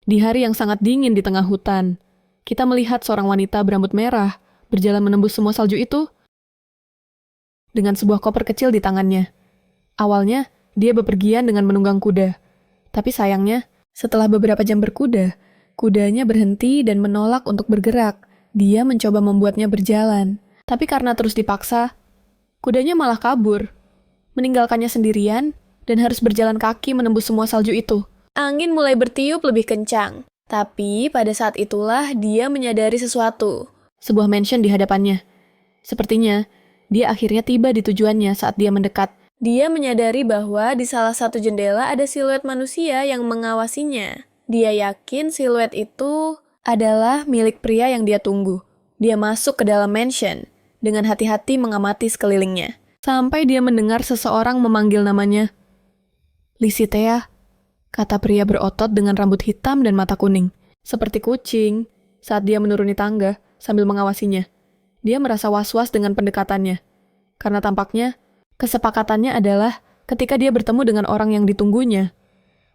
Di hari yang sangat dingin di tengah hutan, kita melihat seorang wanita berambut merah berjalan menembus semua salju itu dengan sebuah koper kecil di tangannya. Awalnya, dia bepergian dengan menunggang kuda. Tapi sayangnya, setelah beberapa jam berkuda, kudanya berhenti dan menolak untuk bergerak. Dia mencoba membuatnya berjalan. Tapi karena terus dipaksa, kudanya malah kabur, meninggalkannya sendirian dan harus berjalan kaki menembus semua salju itu. Angin mulai bertiup lebih kencang. Tapi pada saat itulah dia menyadari sesuatu. Sebuah mansion di hadapannya. Sepertinya, dia akhirnya tiba di tujuannya saat dia mendekat. Dia menyadari bahwa di salah satu jendela ada siluet manusia yang mengawasinya. Dia yakin siluet itu adalah milik pria yang dia tunggu. Dia masuk ke dalam mansion dengan hati-hati mengamati sekelilingnya. Sampai dia mendengar seseorang memanggil namanya. Licitea, kata pria berotot dengan rambut hitam dan mata kuning. Seperti kucing saat dia menuruni tangga sambil mengawasinya. Dia merasa was-was dengan pendekatannya. Karena tampaknya, kesepakatannya adalah ketika dia bertemu dengan orang yang ditunggunya.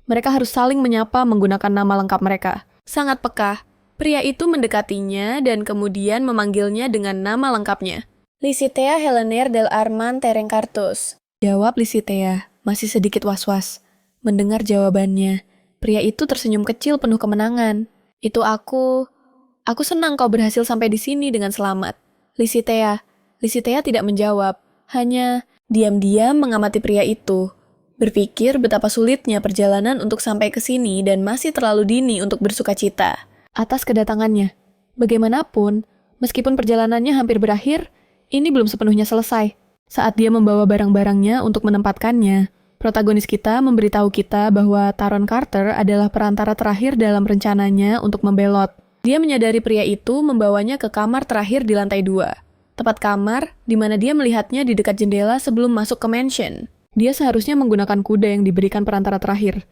Mereka harus saling menyapa menggunakan nama lengkap mereka. Sangat peka, pria itu mendekatinya dan kemudian memanggilnya dengan nama lengkapnya. Licitea Helenaire del Armand Terengkartos. Jawab Licitea, masih sedikit was-was. Mendengar jawabannya, pria itu tersenyum kecil penuh kemenangan. Itu aku. Aku senang kau berhasil sampai di sini dengan selamat. Licitea tidak menjawab, hanya diam-diam mengamati pria itu. Berpikir betapa sulitnya perjalanan untuk sampai ke sini dan masih terlalu dini untuk bersukacita. Atas kedatangannya, bagaimanapun, meskipun perjalanannya hampir berakhir, ini belum sepenuhnya selesai. Saat dia membawa barang-barangnya untuk menempatkannya, protagonis kita memberitahu kita bahwa Taron Carter adalah perantara terakhir dalam rencananya untuk membelot. Dia menyadari pria itu membawanya ke kamar terakhir di lantai 2. Tepat kamar di mana dia melihatnya di dekat jendela sebelum masuk ke mansion. Dia seharusnya menggunakan kuda yang diberikan perantara terakhir.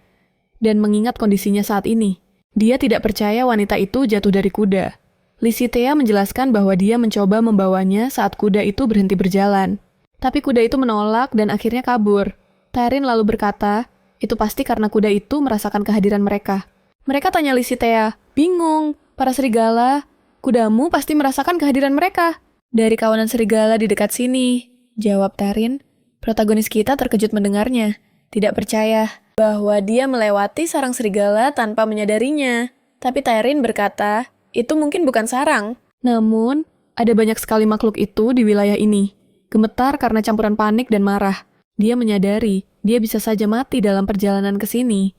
Dan mengingat kondisinya saat ini, dia tidak percaya wanita itu jatuh dari kuda. Licitea menjelaskan bahwa dia mencoba membawanya saat kuda itu berhenti berjalan. Tapi kuda itu menolak dan akhirnya kabur. Taryn lalu berkata, itu pasti karena kuda itu merasakan kehadiran mereka. Mereka tanya Licitea, bingung, para serigala, kudamu pasti merasakan kehadiran mereka. Dari kawanan serigala di dekat sini, jawab Taryn. Protagonis kita terkejut mendengarnya, tidak percaya bahwa dia melewati sarang serigala tanpa menyadarinya. Tapi Taryn berkata, itu mungkin bukan sarang. Namun, ada banyak sekali makhluk itu di wilayah ini. Gemetar karena campuran panik dan marah. Dia menyadari, dia bisa saja mati dalam perjalanan ke sini.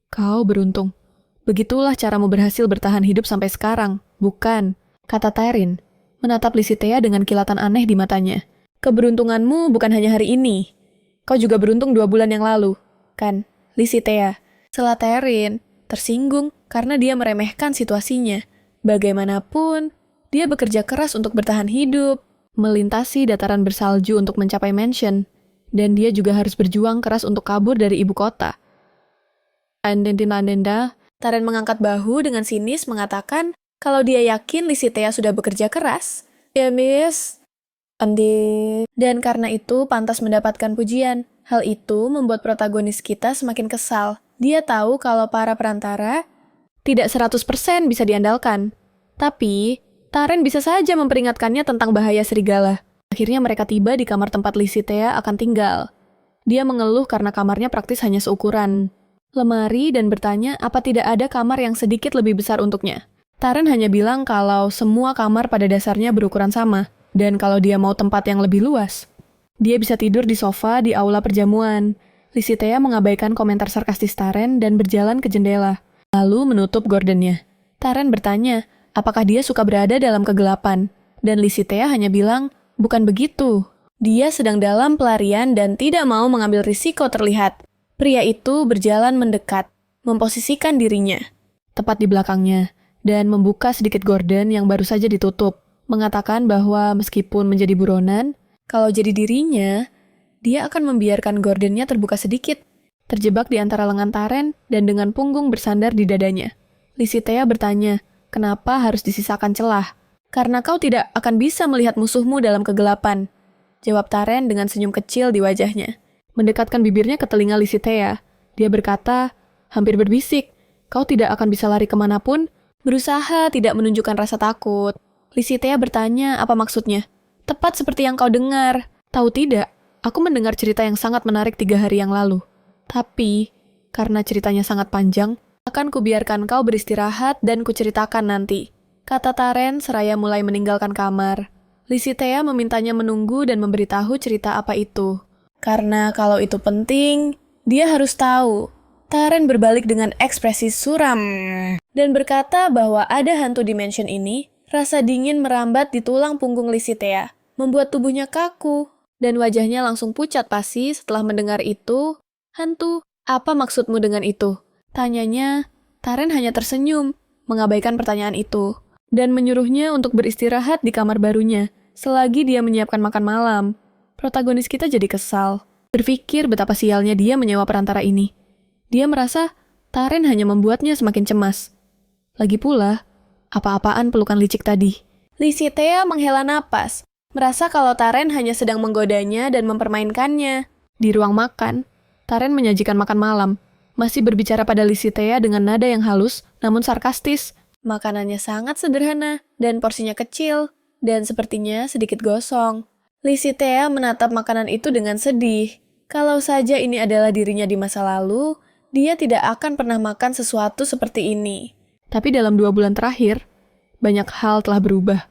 Kau beruntung. Begitulah caramu berhasil bertahan hidup sampai sekarang. Bukan, kata Taryn, menatap Licitea dengan kilatan aneh di matanya. Keberuntunganmu bukan hanya hari ini. Kau juga beruntung 2 bulan yang lalu, kan, Licitea? Sela Taryn tersinggung karena dia meremehkan situasinya. Bagaimanapun, dia bekerja keras untuk bertahan hidup, melintasi dataran bersalju untuk mencapai mansion, dan dia juga harus berjuang keras untuk kabur dari ibu kota. Andenda, Taryn mengangkat bahu dengan sinis mengatakan kalau dia yakin Licitea sudah bekerja keras. Ya, Miss. Dan karena itu pantas mendapatkan pujian. Hal itu membuat protagonis kita semakin kesal. Dia tahu kalau para perantara tidak 100% bisa diandalkan. Tapi, Taryn bisa saja memperingatkannya tentang bahaya serigala. Akhirnya mereka tiba di kamar tempat Licitea akan tinggal. Dia mengeluh karena kamarnya praktis hanya seukuran lemari dan bertanya apa tidak ada kamar yang sedikit lebih besar untuknya. Taryn hanya bilang kalau semua kamar pada dasarnya berukuran sama. Dan kalau dia mau tempat yang lebih luas, dia bisa tidur di sofa di aula perjamuan. Licitea mengabaikan komentar sarkastis Taryn dan berjalan ke jendela, lalu menutup gordennya. Taryn bertanya, apakah dia suka berada dalam kegelapan? Dan Licitea hanya bilang, bukan begitu. Dia sedang dalam pelarian dan tidak mau mengambil risiko terlihat. Pria itu berjalan mendekat, memposisikan dirinya tepat di belakangnya, dan membuka sedikit gorden yang baru saja ditutup. Mengatakan bahwa meskipun menjadi buronan, kalau jadi dirinya, dia akan membiarkan gordennya terbuka sedikit, terjebak di antara lengan Taryn dan dengan punggung bersandar di dadanya. Licitea bertanya, kenapa harus disisakan celah? Karena kau tidak akan bisa melihat musuhmu dalam kegelapan, jawab Taryn dengan senyum kecil di wajahnya. Mendekatkan bibirnya ke telinga Licitea, dia berkata, hampir berbisik, Kau tidak akan bisa lari kemanapun, berusaha tidak menunjukkan rasa takut. Lisitea bertanya apa maksudnya. Tepat seperti yang kau dengar. Tahu tidak, aku mendengar cerita yang sangat menarik 3 hari yang lalu. Tapi, karena ceritanya sangat panjang, akan kubiarkan kau beristirahat dan kuceritakan nanti. Kata Taren seraya mulai meninggalkan kamar. Lisitea memintanya menunggu dan memberitahu cerita apa itu. Karena kalau itu penting, dia harus tahu. Taren berbalik dengan ekspresi suram dan berkata bahwa ada hantu dimension ini. Rasa dingin merambat di tulang punggung Lisitea, membuat tubuhnya kaku, dan wajahnya langsung pucat pasi setelah mendengar itu. Hantu, apa maksudmu dengan itu? Tanyanya. Taren hanya tersenyum, mengabaikan pertanyaan itu, dan menyuruhnya untuk beristirahat di kamar barunya, selagi dia menyiapkan makan malam. Protagonis kita jadi kesal, berpikir betapa sialnya dia menyewa perantara ini. Dia merasa Taren hanya membuatnya semakin cemas. Lagi pula, apa-apaan pelukan licik tadi? Lisitea menghela napas, merasa kalau Taren hanya sedang menggodanya dan mempermainkannya. Di ruang makan, Taren menyajikan makan malam, masih berbicara pada Lisitea dengan nada yang halus namun sarkastis. Makanannya sangat sederhana dan porsinya kecil, dan sepertinya sedikit gosong. Lisitea menatap makanan itu dengan sedih. Kalau saja ini adalah dirinya di masa lalu, dia tidak akan pernah makan sesuatu seperti ini. Tapi dalam 2 bulan terakhir, banyak hal telah berubah.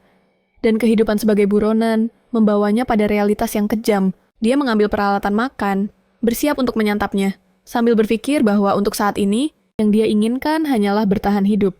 Dan kehidupan sebagai buronan membawanya pada realitas yang kejam. Dia mengambil peralatan makan, bersiap untuk menyantapnya, sambil berpikir bahwa untuk saat ini, yang dia inginkan hanyalah bertahan hidup.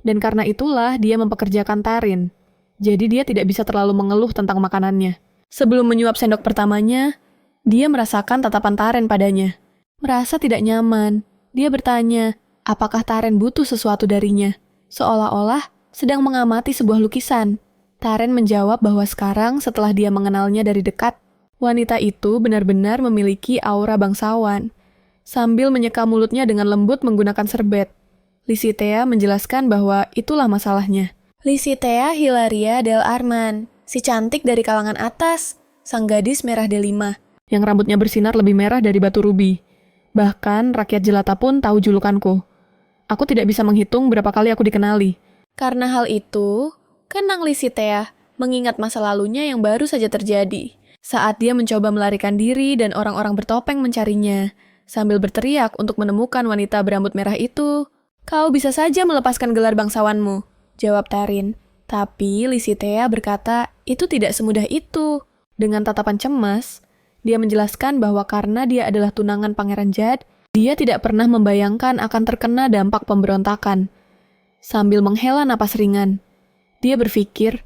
Dan karena itulah dia mempekerjakan Tarin. Jadi dia tidak bisa terlalu mengeluh tentang makanannya. Sebelum menyuap sendok pertamanya, dia merasakan tatapan Taren padanya. Merasa tidak nyaman. Dia bertanya, apakah Taren butuh sesuatu darinya? Seolah-olah sedang mengamati sebuah lukisan. Taren menjawab bahwa sekarang setelah dia mengenalnya dari dekat, wanita itu benar-benar memiliki aura bangsawan. Sambil menyeka mulutnya dengan lembut menggunakan serbet, Lisitea menjelaskan bahwa itulah masalahnya. Lisitea Hilaria del Arman, si cantik dari kalangan atas, sang gadis merah delima, yang rambutnya bersinar lebih merah dari batu rubi. Bahkan rakyat jelata pun tahu julukanku. Aku tidak bisa menghitung berapa kali aku dikenali. Karena hal itu, kenang Lisitea mengingat masa lalunya yang baru saja terjadi. Saat dia mencoba melarikan diri dan orang-orang bertopeng mencarinya, sambil berteriak untuk menemukan wanita berambut merah itu. Kau bisa saja melepaskan gelar bangsawanmu, jawab Tarin. Tapi Lisitea berkata itu tidak semudah itu. Dengan tatapan cemas, dia menjelaskan bahwa karena dia adalah tunangan Pangeran Jad, dia tidak pernah membayangkan akan terkena dampak pemberontakan. Sambil menghela napas ringan, dia berpikir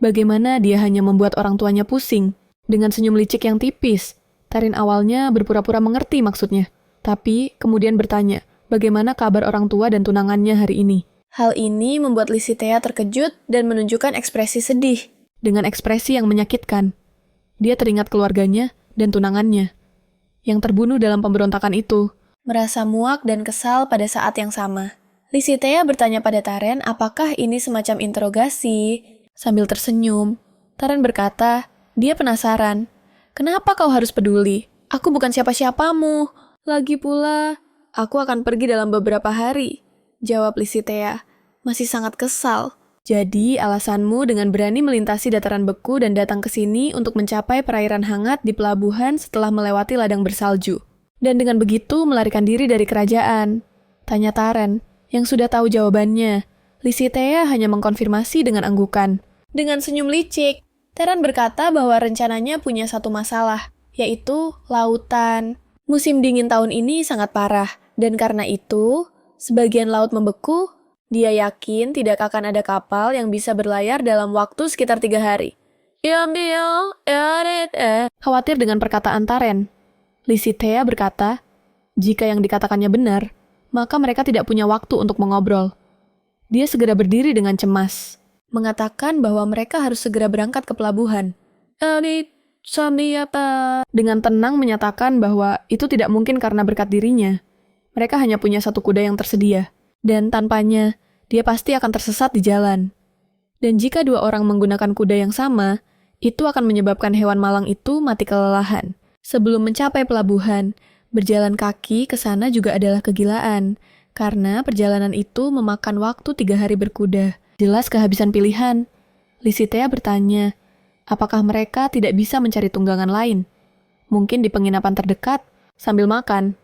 bagaimana dia hanya membuat orang tuanya pusing. Dengan senyum licik yang tipis, Tarin awalnya berpura-pura mengerti maksudnya, tapi kemudian bertanya, bagaimana kabar orang tua dan tunangannya hari ini? Hal ini membuat Lisitea terkejut dan menunjukkan ekspresi sedih. Dengan ekspresi yang menyakitkan, dia teringat keluarganya dan tunangannya yang terbunuh dalam pemberontakan itu. Merasa muak dan kesal pada saat yang sama, Lisitea bertanya pada Taren apakah ini semacam interogasi. Sambil tersenyum, Taren berkata, dia penasaran. Kenapa kau harus peduli? Aku bukan siapa-siapamu. Lagi pula, aku akan pergi dalam beberapa hari, jawab Lisitea, masih sangat kesal. Jadi, alasanmu dengan berani melintasi dataran beku dan datang ke sini untuk mencapai perairan hangat di pelabuhan setelah melewati ladang bersalju. Dan dengan begitu melarikan diri dari kerajaan. Tanya Taren, yang sudah tahu jawabannya. Lisitea hanya mengkonfirmasi dengan anggukan. Dengan senyum licik, Taren berkata bahwa rencananya punya satu masalah, yaitu lautan. Musim dingin tahun ini sangat parah, dan karena itu, sebagian laut membeku. Dia yakin tidak akan ada kapal yang bisa berlayar dalam waktu sekitar 3 hari. Khawatir dengan perkataan Taren, Lisitea berkata, jika yang dikatakannya benar, maka mereka tidak punya waktu untuk mengobrol. Dia segera berdiri dengan cemas, mengatakan bahwa mereka harus segera berangkat ke pelabuhan. Dengan tenang menyatakan bahwa itu tidak mungkin karena berkat dirinya. Mereka hanya punya satu kuda yang tersedia, dan tanpanya, dia pasti akan tersesat di jalan. Dan jika 2 orang menggunakan kuda yang sama, itu akan menyebabkan hewan malang itu mati kelelahan. Sebelum mencapai pelabuhan, berjalan kaki ke sana juga adalah kegilaan, karena perjalanan itu memakan waktu 3 hari berkuda. Jelas kehabisan pilihan. Lisitea bertanya, apakah mereka tidak bisa mencari tunggangan lain? Mungkin di penginapan terdekat, sambil makan.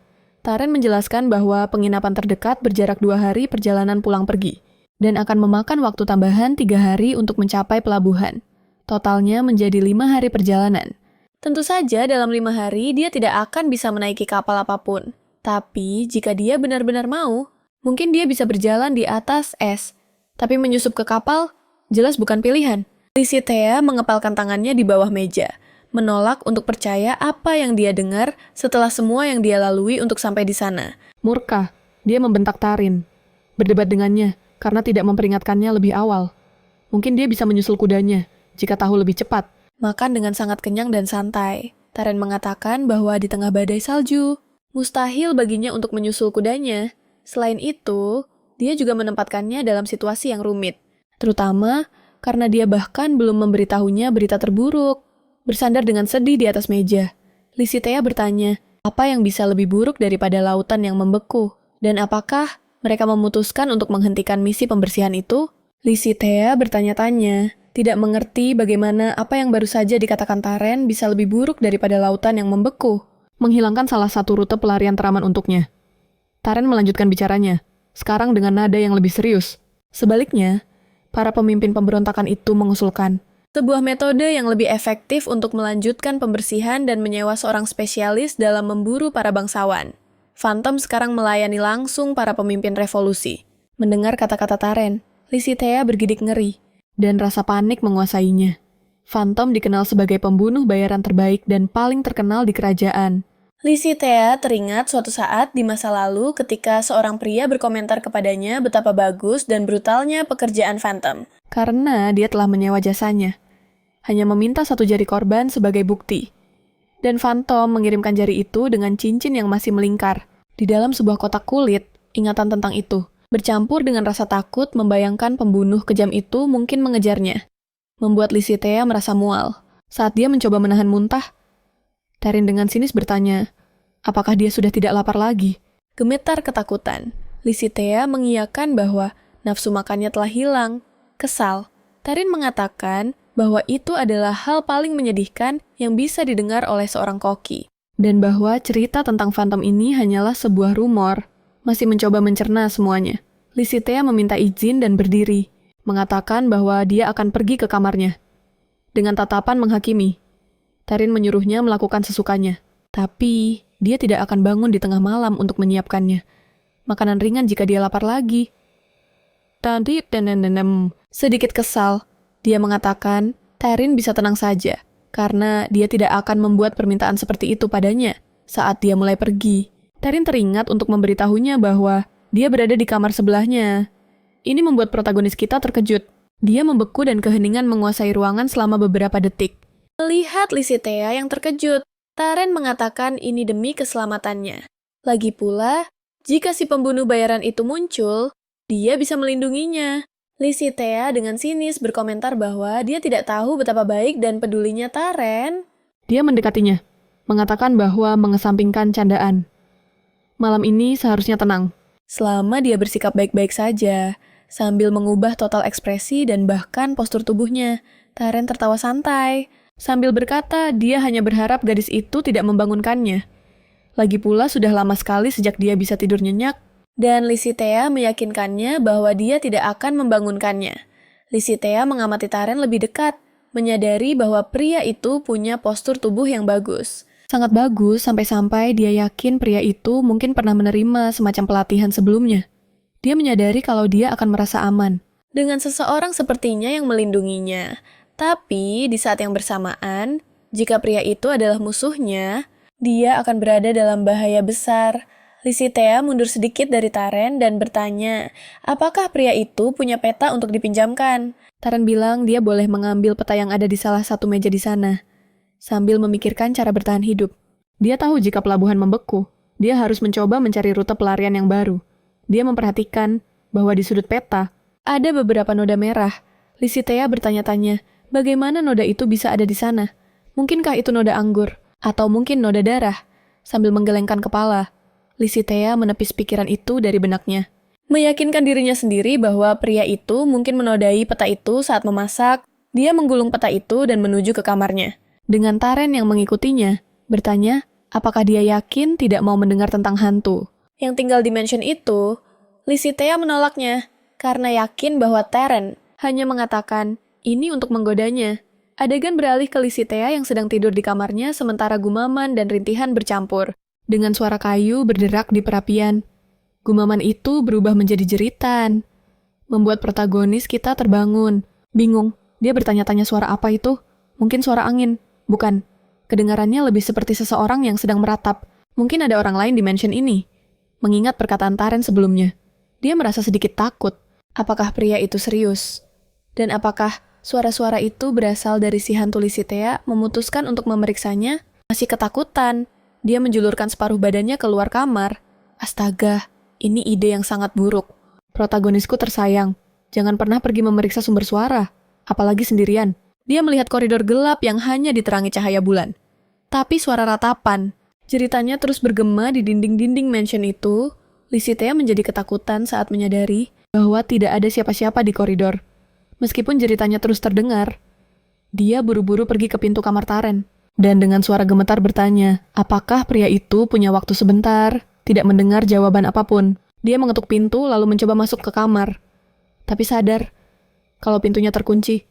Taren menjelaskan bahwa penginapan terdekat berjarak 2 hari perjalanan pulang pergi, dan akan memakan waktu tambahan 3 hari untuk mencapai pelabuhan. Totalnya menjadi 5 hari perjalanan. Tentu saja dalam 5 hari dia tidak akan bisa menaiki kapal apapun. Tapi jika dia benar-benar mau, mungkin dia bisa berjalan di atas es. Tapi menyusup ke kapal, jelas bukan pilihan. Lisitea mengepalkan tangannya di bawah meja, menolak untuk percaya apa yang dia dengar setelah semua yang dia lalui untuk sampai di sana. Murka, dia membentak Tarin. Berdebat dengannya, karena tidak memperingatkannya lebih awal. Mungkin dia bisa menyusul kudanya, jika tahu lebih cepat. Makan dengan sangat kenyang dan santai. Taren mengatakan bahwa di tengah badai salju, mustahil baginya untuk menyusul kudanya. Selain itu, dia juga menempatkannya dalam situasi yang rumit. Terutama karena dia bahkan belum memberitahunya berita terburuk. Bersandar dengan sedih di atas meja, Lisitea bertanya, apa yang bisa lebih buruk daripada lautan yang membeku? Dan apakah mereka memutuskan untuk menghentikan misi pembersihan itu? Lisitea bertanya-tanya, tidak mengerti bagaimana apa yang baru saja dikatakan Taren bisa lebih buruk daripada lautan yang membeku. Menghilangkan salah satu rute pelarian teraman untuknya. Taren melanjutkan bicaranya, sekarang dengan nada yang lebih serius. Sebaliknya, para pemimpin pemberontakan itu mengusulkan sebuah metode yang lebih efektif untuk melanjutkan pembersihan dan menyewa seorang spesialis dalam memburu para bangsawan. Phantom sekarang melayani langsung para pemimpin revolusi. Mendengar kata-kata Taren, Lisitea bergidik ngeri, dan rasa panik menguasainya. Phantom dikenal sebagai pembunuh bayaran terbaik dan paling terkenal di kerajaan. Lisitea teringat suatu saat di masa lalu ketika seorang pria berkomentar kepadanya betapa bagus dan brutalnya pekerjaan Phantom, karena dia telah menyewa jasanya. Hanya meminta 1 jari korban sebagai bukti. Dan Phantom mengirimkan jari itu dengan cincin yang masih melingkar. Di dalam sebuah kotak kulit, ingatan tentang itu bercampur dengan rasa takut membayangkan pembunuh kejam itu mungkin mengejarnya. Membuat Lisitea merasa mual. Saat dia mencoba menahan muntah, Tarin dengan sinis bertanya, apakah dia sudah tidak lapar lagi? Gemetar ketakutan. Lisitea mengiyakan bahwa nafsu makannya telah hilang. Kesal, Tarin mengatakan bahwa itu adalah hal paling menyedihkan yang bisa didengar oleh seorang koki. Dan bahwa cerita tentang Phantom ini hanyalah sebuah rumor. Masih mencoba mencerna semuanya. Lisitea meminta izin dan berdiri, mengatakan bahwa dia akan pergi ke kamarnya. Dengan tatapan menghakimi, Tarin menyuruhnya melakukan sesukanya. Tapi, dia tidak akan bangun di tengah malam untuk menyiapkannya. Makanan ringan jika dia lapar lagi. Tadi, sedikit kesal, dia mengatakan Tarin bisa tenang saja, karena dia tidak akan membuat permintaan seperti itu padanya saat dia mulai pergi. Tarin teringat untuk memberitahunya bahwa dia berada di kamar sebelahnya. Ini membuat protagonis kita terkejut. Dia membeku dan keheningan menguasai ruangan selama beberapa detik. Melihat Lisitea yang terkejut, Taren mengatakan ini demi keselamatannya. Lagi pula, jika si pembunuh bayaran itu muncul, dia bisa melindunginya. Lisitea dengan sinis berkomentar bahwa dia tidak tahu betapa baik dan pedulinya Taren. Dia mendekatinya, mengatakan bahwa mengesampingkan candaan. Malam ini seharusnya tenang. Selama dia bersikap baik-baik saja, sambil mengubah total ekspresi dan bahkan postur tubuhnya, Taren tertawa santai. Sambil berkata, dia hanya berharap gadis itu tidak membangunkannya. Lagi pula sudah lama sekali sejak dia bisa tidur nyenyak, dan Lisitea meyakinkannya bahwa dia tidak akan membangunkannya. Lisitea mengamati Taren lebih dekat, menyadari bahwa pria itu punya postur tubuh yang bagus. Sangat bagus sampai-sampai dia yakin pria itu mungkin pernah menerima semacam pelatihan sebelumnya. Dia menyadari kalau dia akan merasa aman dengan seseorang sepertinya yang melindunginya. Tapi di saat yang bersamaan, jika pria itu adalah musuhnya, dia akan berada dalam bahaya besar. Lisitea mundur sedikit dari Taren dan bertanya, apakah pria itu punya peta untuk dipinjamkan? Taren bilang dia boleh mengambil peta yang ada di salah satu meja di sana, sambil memikirkan cara bertahan hidup. Dia tahu jika pelabuhan membeku, dia harus mencoba mencari rute pelarian yang baru. Dia memperhatikan bahwa di sudut peta ada beberapa noda merah. Lisitea bertanya-tanya, bagaimana noda itu bisa ada di sana? Mungkinkah itu noda anggur? Atau mungkin noda darah? Sambil menggelengkan kepala, Lisitea menepis pikiran itu dari benaknya. Meyakinkan dirinya sendiri bahwa pria itu mungkin menodai peta itu saat memasak, dia menggulung peta itu dan menuju ke kamarnya. Dengan Taren yang mengikutinya, bertanya, apakah dia yakin tidak mau mendengar tentang hantu. Yang tinggal di mansion itu, Lisitea menolaknya, karena yakin bahwa Taren hanya mengatakan, ini untuk menggodanya. Adegan beralih ke Lisitea yang sedang tidur di kamarnya sementara gumaman dan rintihan bercampur. Dengan suara kayu berderak di perapian. Gumaman itu berubah menjadi jeritan. Membuat protagonis kita terbangun. Bingung, dia bertanya-tanya suara apa itu? Mungkin suara angin. Bukan. Kedengarannya lebih seperti seseorang yang sedang meratap. Mungkin ada orang lain di mansion ini. Mengingat perkataan Taren sebelumnya. Dia merasa sedikit takut. Apakah pria itu serius? Dan apakah suara-suara itu berasal dari si hantu Lisitea memutuskan untuk memeriksanya? Masih ketakutan. Dia menjulurkan separuh badannya keluar kamar. Astaga, ini ide yang sangat buruk. Protagonisku tersayang. Jangan pernah pergi memeriksa sumber suara. Apalagi sendirian. Dia melihat koridor gelap yang hanya diterangi cahaya bulan. Tapi suara ratapan. Jeritannya terus bergema di dinding-dinding mansion itu. Lisitea menjadi ketakutan saat menyadari bahwa tidak ada siapa-siapa di koridor. Meskipun jeritannya terus terdengar, dia buru-buru pergi ke pintu kamar Taren. Dan dengan suara gemetar bertanya, apakah pria itu punya waktu sebentar? Tidak mendengar jawaban apapun. Dia mengetuk pintu lalu mencoba masuk ke kamar. Tapi sadar kalau pintunya terkunci.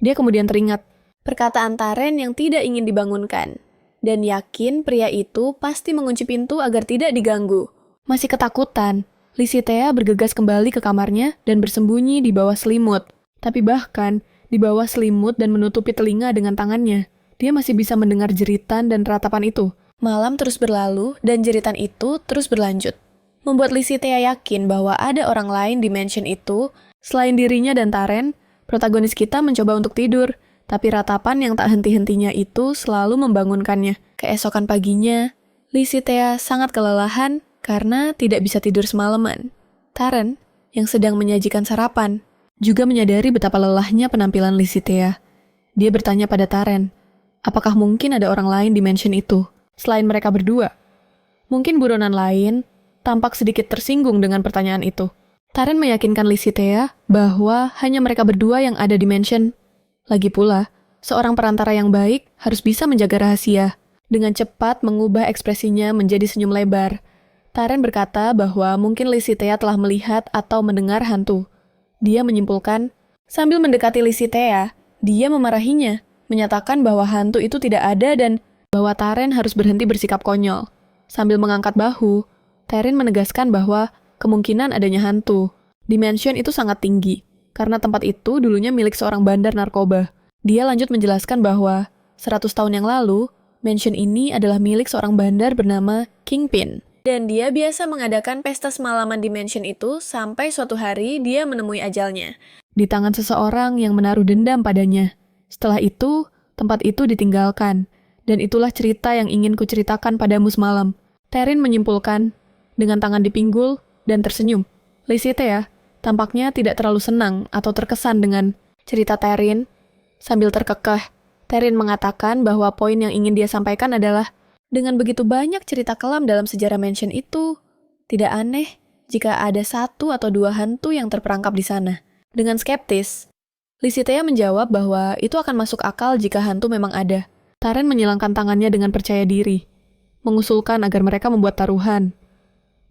Dia kemudian teringat perkataan Taren yang tidak ingin dibangunkan. Dan yakin pria itu pasti mengunci pintu agar tidak diganggu. Masih ketakutan, Lisitea bergegas kembali ke kamarnya dan bersembunyi di bawah selimut. Tapi bahkan di bawah selimut dan menutupi telinga dengan tangannya, dia masih bisa mendengar jeritan dan ratapan itu. Malam terus berlalu dan jeritan itu terus berlanjut. Membuat Lisitea yakin bahwa ada orang lain di mansion itu. Selain dirinya dan Taren, protagonis kita mencoba untuk tidur. Tapi ratapan yang tak henti-hentinya itu selalu membangunkannya. Keesokan paginya, Lisitea sangat kelelahan karena tidak bisa tidur semalaman. Taren, yang sedang menyajikan sarapan, juga menyadari betapa lelahnya penampilan Lisitea. Dia bertanya pada Taren, apakah mungkin ada orang lain di mansion itu, selain mereka berdua? Mungkin buronan lain tampak sedikit tersinggung dengan pertanyaan itu. Taren meyakinkan Lisitea bahwa hanya mereka berdua yang ada di mansion. Lagi pula, seorang perantara yang baik harus bisa menjaga rahasia. Dengan cepat mengubah ekspresinya menjadi senyum lebar. Taren berkata bahwa mungkin Lisitea telah melihat atau mendengar hantu. Dia menyimpulkan, sambil mendekati Lisitea, dia memarahinya, menyatakan bahwa hantu itu tidak ada dan bahwa Taren harus berhenti bersikap konyol. Sambil mengangkat bahu, Taren menegaskan bahwa kemungkinan adanya hantu di mansion itu sangat tinggi, karena tempat itu dulunya milik seorang bandar narkoba. Dia lanjut menjelaskan bahwa 100 tahun yang lalu, mansion ini adalah milik seorang bandar bernama Kingpin. Dan dia biasa mengadakan pesta semalaman di mansion itu sampai suatu hari dia menemui ajalnya. Di tangan seseorang yang menaruh dendam padanya. Setelah itu, tempat itu ditinggalkan. Dan itulah cerita yang ingin kuceritakan padamu semalam. Taren menyimpulkan, dengan tangan dipinggul dan tersenyum. Lisitea tampaknya tidak terlalu senang atau terkesan dengan cerita Taren. Sambil terkekeh, Taren mengatakan bahwa poin yang ingin dia sampaikan adalah, dengan begitu banyak cerita kelam dalam sejarah mansion itu, tidak aneh jika ada 1 atau 2 hantu yang terperangkap di sana. Dengan skeptis, Lisitea menjawab bahwa itu akan masuk akal jika hantu memang ada. Taren menyilangkan tangannya dengan percaya diri, mengusulkan agar mereka membuat taruhan.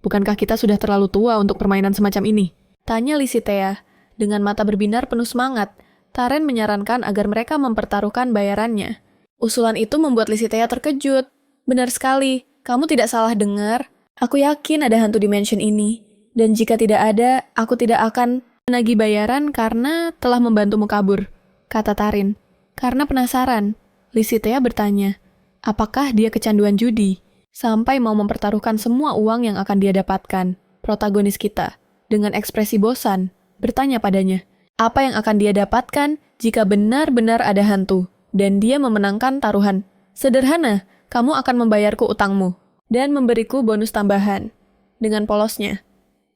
Bukankah kita sudah terlalu tua untuk permainan semacam ini? Tanya Lisitea. Dengan mata berbinar penuh semangat, Taren menyarankan agar mereka mempertaruhkan bayarannya. Usulan itu membuat Lisitea terkejut. Benar sekali, kamu tidak salah dengar. Aku yakin ada hantu di mansion ini. Dan jika tidak ada, aku tidak akan menagih bayaran karena telah membantumu kabur, kata Taren. Karena penasaran, Lisitea bertanya, apakah dia kecanduan judi, sampai mau mempertaruhkan semua uang yang akan dia dapatkan. Protagonis kita, dengan ekspresi bosan, bertanya padanya, apa yang akan dia dapatkan jika benar-benar ada hantu, dan dia memenangkan taruhan. Sederhana, kamu akan membayarku utangmu, dan memberiku bonus tambahan. Dengan polosnya,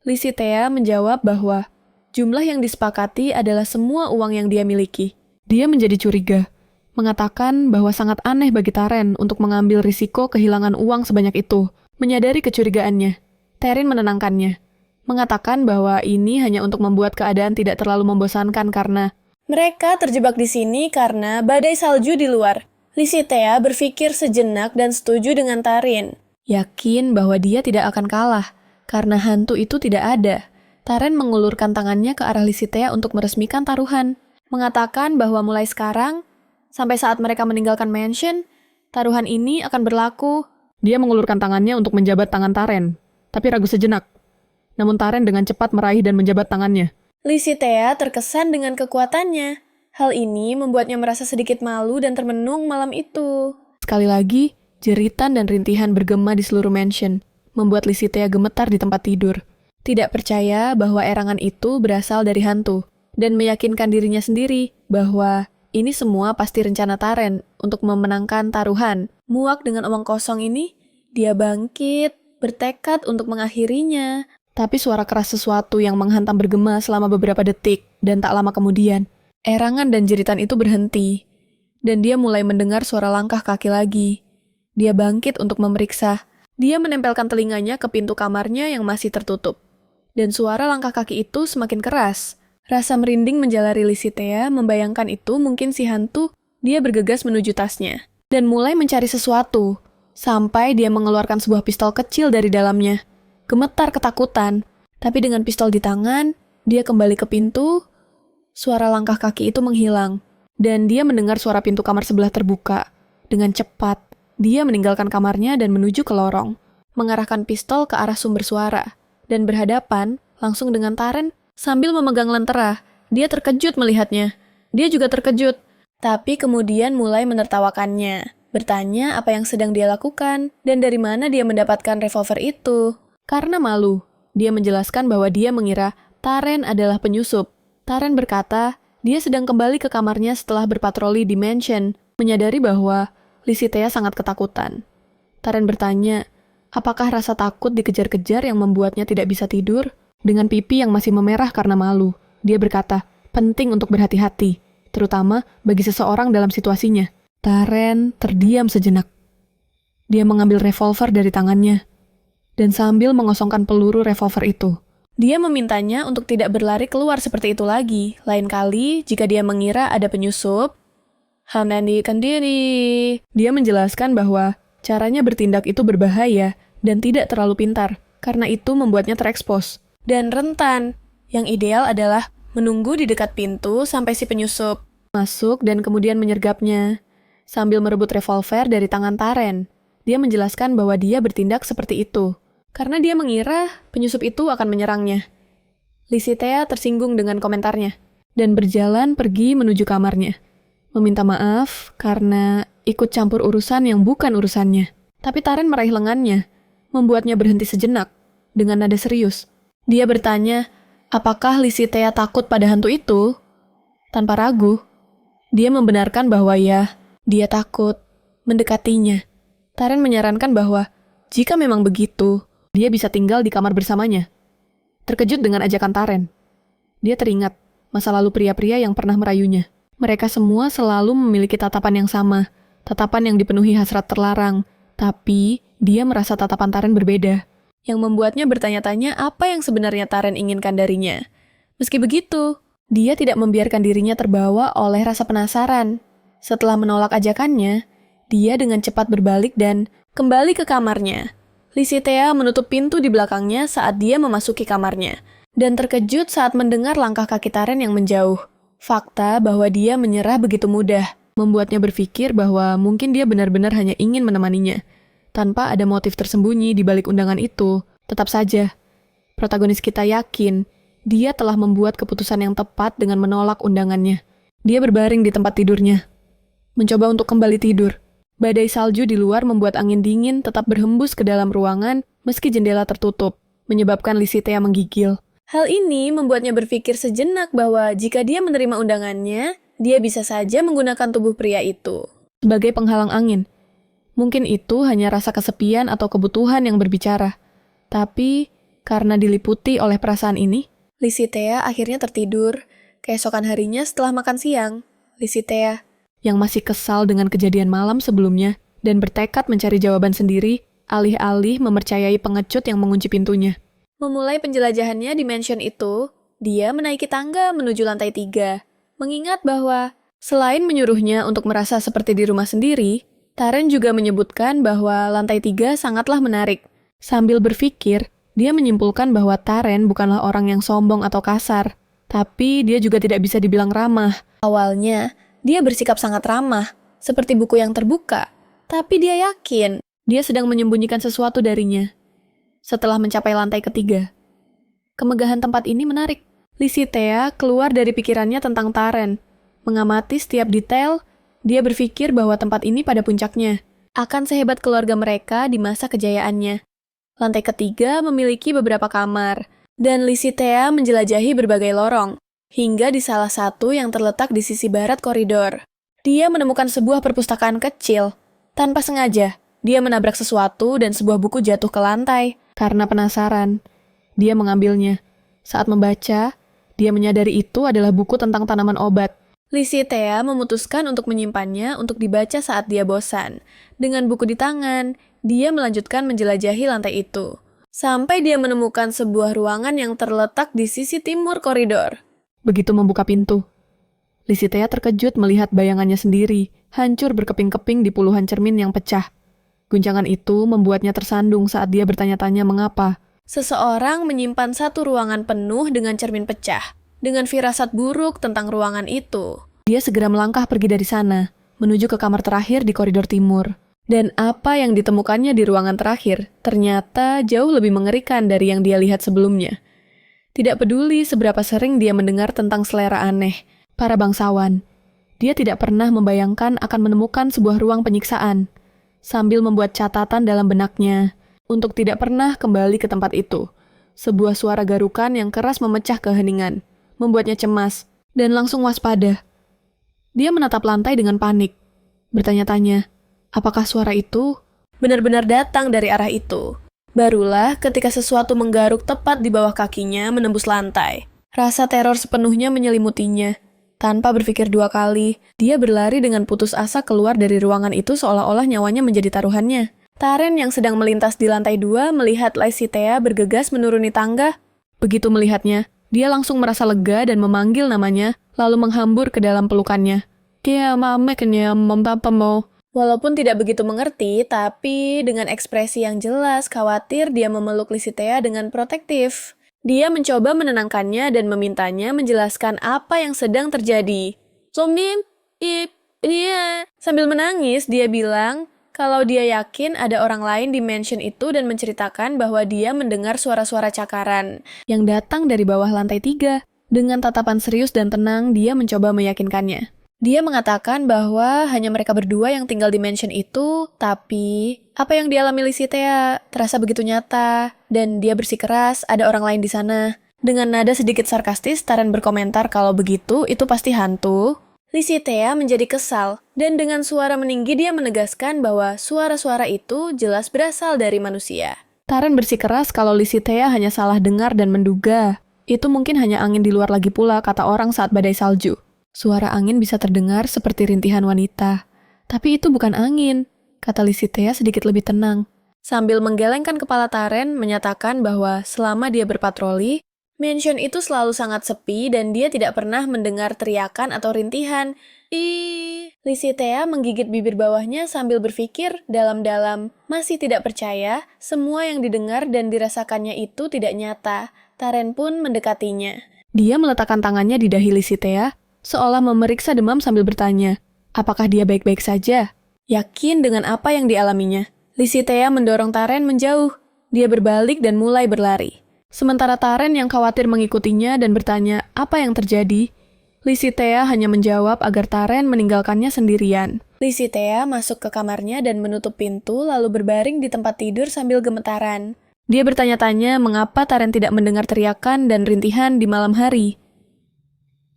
Lisitea menjawab bahwa jumlah yang disepakati adalah semua uang yang dia miliki. Dia menjadi curiga, mengatakan bahwa sangat aneh bagi Taren untuk mengambil risiko kehilangan uang sebanyak itu. Menyadari kecurigaannya, Terin menenangkannya, mengatakan bahwa ini hanya untuk membuat keadaan tidak terlalu membosankan karena Mereka terjebak di sini karena badai salju di luar. Lisitea berpikir sejenak dan setuju dengan Tarin. yakin bahwa dia tidak akan kalah, karena hantu itu tidak ada. Taren mengulurkan tangannya ke arah Lisitea untuk meresmikan taruhan, mengatakan bahwa mulai sekarang, sampai saat mereka meninggalkan mansion, taruhan ini akan berlaku. Dia mengulurkan tangannya untuk menjabat tangan Taren, tapi ragu sejenak. Namun Taren dengan cepat meraih dan menjabat tangannya. Lisitea terkesan dengan kekuatannya. Hal ini membuatnya merasa sedikit malu dan termenung malam itu. Sekali lagi, jeritan dan rintihan bergema di seluruh mansion, membuat Lisitea gemetar di tempat tidur. Tidak percaya bahwa erangan itu berasal dari hantu, dan meyakinkan dirinya sendiri bahwa ini semua pasti rencana Taren untuk memenangkan taruhan. Muak dengan omong kosong ini, dia bangkit, bertekad untuk mengakhirinya. Tapi suara keras sesuatu yang menghantam bergema selama beberapa detik, dan tak lama kemudian, erangan dan jeritan itu berhenti, dan dia mulai mendengar suara langkah kaki lagi. Dia bangkit untuk memeriksa. Dia menempelkan telinganya ke pintu kamarnya yang masih tertutup. Dan suara langkah kaki itu semakin keras. Rasa merinding menjalari Lisitea, membayangkan itu mungkin si hantu. Dia bergegas menuju tasnya, dan mulai mencari sesuatu, sampai dia mengeluarkan sebuah pistol kecil dari dalamnya. Gemetar ketakutan, tapi dengan pistol di tangan, dia kembali ke pintu. Suara langkah kaki itu menghilang, dan dia mendengar suara pintu kamar sebelah terbuka. Dengan cepat, dia meninggalkan kamarnya dan menuju ke lorong, mengarahkan pistol ke arah sumber suara, dan berhadapan langsung dengan Taren sambil memegang lentera. Dia terkejut melihatnya. Dia juga terkejut, tapi kemudian mulai menertawakannya, bertanya apa yang sedang dia lakukan, dan dari mana dia mendapatkan revolver itu. Karena malu, dia menjelaskan bahwa dia mengira Taren adalah penyusup. Taren berkata, dia sedang kembali ke kamarnya setelah berpatroli di mansion, menyadari bahwa Lisitea sangat ketakutan. Taren bertanya, apakah rasa takut dikejar-kejar yang membuatnya tidak bisa tidur? Dengan pipi yang masih memerah karena malu, dia berkata, penting untuk berhati-hati, terutama bagi seseorang dalam situasinya. Taren terdiam sejenak. Dia mengambil revolver dari tangannya, dan sambil mengosongkan peluru revolver itu, dia memintanya untuk tidak berlari keluar seperti itu lagi. Lain kali, jika dia mengira ada penyusup, menandikan diri. Dia menjelaskan bahwa caranya bertindak itu berbahaya dan tidak terlalu pintar, karena itu membuatnya terekspos dan rentan. Yang ideal adalah menunggu di dekat pintu sampai si penyusup masuk dan kemudian menyergapnya. Sambil merebut revolver dari tangan Taren, dia menjelaskan bahwa dia bertindak seperti itu karena dia mengira penyusup itu akan menyerangnya. Lisitea tersinggung dengan komentarnya dan berjalan pergi menuju kamarnya, meminta maaf karena ikut campur urusan yang bukan urusannya. Tapi Taren meraih lengannya, membuatnya berhenti sejenak dengan nada serius. Dia bertanya, apakah Lisitea takut pada hantu itu? Tanpa ragu, dia membenarkan bahwa ya, dia takut mendekatinya. Taren menyarankan bahwa jika memang begitu, dia bisa tinggal di kamar bersamanya. Terkejut dengan ajakan Taren, dia teringat masa lalu pria-pria yang pernah merayunya. Mereka semua selalu memiliki tatapan yang sama, tatapan yang dipenuhi hasrat terlarang. Tapi dia merasa tatapan Taren berbeda, yang membuatnya bertanya-tanya apa yang sebenarnya Taren inginkan darinya. Meski begitu, dia tidak membiarkan dirinya terbawa oleh rasa penasaran. Setelah menolak ajakannya, dia dengan cepat berbalik dan kembali ke kamarnya. Lisitea menutup pintu di belakangnya saat dia memasuki kamarnya, dan terkejut saat mendengar langkah kaki Taren yang menjauh. Fakta bahwa dia menyerah begitu mudah membuatnya berpikir bahwa mungkin dia benar-benar hanya ingin menemaninya, tanpa ada motif tersembunyi di balik undangan itu. Tetap saja, protagonis kita yakin dia telah membuat keputusan yang tepat dengan menolak undangannya. Dia berbaring di tempat tidurnya, mencoba untuk kembali tidur. Badai salju di luar membuat angin dingin tetap berhembus ke dalam ruangan meski jendela tertutup, menyebabkan Lisitea menggigil. Hal ini membuatnya berpikir sejenak bahwa jika dia menerima undangannya, dia bisa saja menggunakan tubuh pria itu sebagai penghalang angin. Mungkin itu hanya rasa kesepian atau kebutuhan yang berbicara. Tapi, karena diliputi oleh perasaan ini, Lisitea akhirnya tertidur. Keesokan harinya setelah makan siang, Lisitea yang masih kesal dengan kejadian malam sebelumnya dan bertekad mencari jawaban sendiri, alih-alih mempercayai pengecut yang mengunci pintunya. Memulai penjelajahannya di mansion itu, dia menaiki tangga menuju lantai 3. Mengingat bahwa selain menyuruhnya untuk merasa seperti di rumah sendiri, Taren juga menyebutkan bahwa lantai 3 sangatlah menarik. Sambil berpikir, dia menyimpulkan bahwa Taren bukanlah orang yang sombong atau kasar, tapi dia juga tidak bisa dibilang ramah. Awalnya, dia bersikap sangat ramah, seperti buku yang terbuka. Tapi dia yakin dia sedang menyembunyikan sesuatu darinya. Setelah mencapai lantai ketiga, kemegahan tempat ini menarik. Licitea keluar dari pikirannya tentang Taren. Mengamati setiap detail, dia berpikir bahwa tempat ini pada puncaknya akan sehebat keluarga mereka di masa kejayaannya. Lantai ketiga memiliki beberapa kamar, dan Licitea menjelajahi berbagai lorong, hingga di salah satu yang terletak di sisi barat koridor. Dia menemukan sebuah perpustakaan kecil. Tanpa sengaja, dia menabrak sesuatu dan sebuah buku jatuh ke lantai. Karena penasaran, dia mengambilnya. Saat membaca, dia menyadari itu adalah buku tentang tanaman obat. Licitea memutuskan untuk menyimpannya untuk dibaca saat dia bosan. Dengan buku di tangan, dia melanjutkan menjelajahi lantai itu. Sampai dia menemukan sebuah ruangan yang terletak di sisi timur koridor. Begitu membuka pintu, Licitea terkejut melihat bayangannya sendiri, hancur berkeping-keping di puluhan cermin yang pecah. Guncangan itu membuatnya tersandung saat dia bertanya-tanya mengapa. Seseorang menyimpan satu ruangan penuh dengan cermin pecah, dengan firasat buruk tentang ruangan itu. Dia segera melangkah pergi dari sana, menuju ke kamar terakhir di koridor timur. Dan apa yang ditemukannya di ruangan terakhir ternyata jauh lebih mengerikan dari yang dia lihat sebelumnya. Tidak peduli seberapa sering dia mendengar tentang selera aneh para bangsawan, dia tidak pernah membayangkan akan menemukan sebuah ruang penyiksaan. Sambil membuat catatan dalam benaknya untuk tidak pernah kembali ke tempat itu. Sebuah suara garukan yang keras memecah keheningan, membuatnya cemas dan langsung waspada. Dia menatap lantai dengan panik, bertanya-tanya, apakah suara itu benar-benar datang dari arah itu? Barulah ketika sesuatu menggaruk tepat di bawah kakinya menembus lantai. Rasa teror sepenuhnya menyelimutinya. Tanpa berpikir dua kali, dia berlari dengan putus asa keluar dari ruangan itu seolah-olah nyawanya menjadi taruhannya. Taren yang sedang melintas di lantai 2 melihat Licitea bergegas menuruni tangga. Begitu melihatnya, dia langsung merasa lega dan memanggil namanya, lalu menghambur ke dalam pelukannya. Walaupun tidak begitu mengerti, tapi dengan ekspresi yang jelas, khawatir dia memeluk Licitea dengan protektif. Dia mencoba menenangkannya dan memintanya menjelaskan apa yang sedang terjadi. Sambil menangis, dia bilang kalau dia yakin ada orang lain di mansion itu dan menceritakan bahwa dia mendengar suara-suara cakaran yang datang dari bawah lantai 3. Dengan tatapan serius dan tenang, dia mencoba meyakinkannya. Dia mengatakan bahwa hanya mereka berdua yang tinggal di mansion itu, tapi apa yang dialami Licitea terasa begitu nyata, dan dia bersikeras ada orang lain di sana. Dengan nada sedikit sarkastis, Taren berkomentar kalau begitu itu pasti hantu. Licitea menjadi kesal, dan dengan suara meninggi dia menegaskan bahwa suara-suara itu jelas berasal dari manusia. Taren bersikeras kalau Licitea hanya salah dengar dan menduga. Itu mungkin hanya angin di luar lagi pula, kata orang saat badai salju. Suara angin bisa terdengar seperti rintihan wanita. Tapi itu bukan angin, kata Licitea sedikit lebih tenang. Sambil menggelengkan kepala Taren, menyatakan bahwa selama dia berpatroli, mansion itu selalu sangat sepi dan dia tidak pernah mendengar teriakan atau rintihan. Licitea menggigit bibir bawahnya sambil berpikir dalam-dalam. Masih tidak percaya, semua yang didengar dan dirasakannya itu tidak nyata. Taren pun mendekatinya. Dia meletakkan tangannya di dahi Licitea, seolah memeriksa demam sambil bertanya, apakah dia baik-baik saja? Yakin dengan apa yang dialaminya, Licitea mendorong Taren menjauh. Dia berbalik dan mulai berlari. Sementara Taren yang khawatir mengikutinya dan bertanya apa yang terjadi, Licitea hanya menjawab agar Taren meninggalkannya sendirian. Licitea masuk ke kamarnya dan menutup pintu lalu berbaring di tempat tidur sambil gemetaran. Dia bertanya-tanya mengapa Taren tidak mendengar teriakan dan rintihan di malam hari.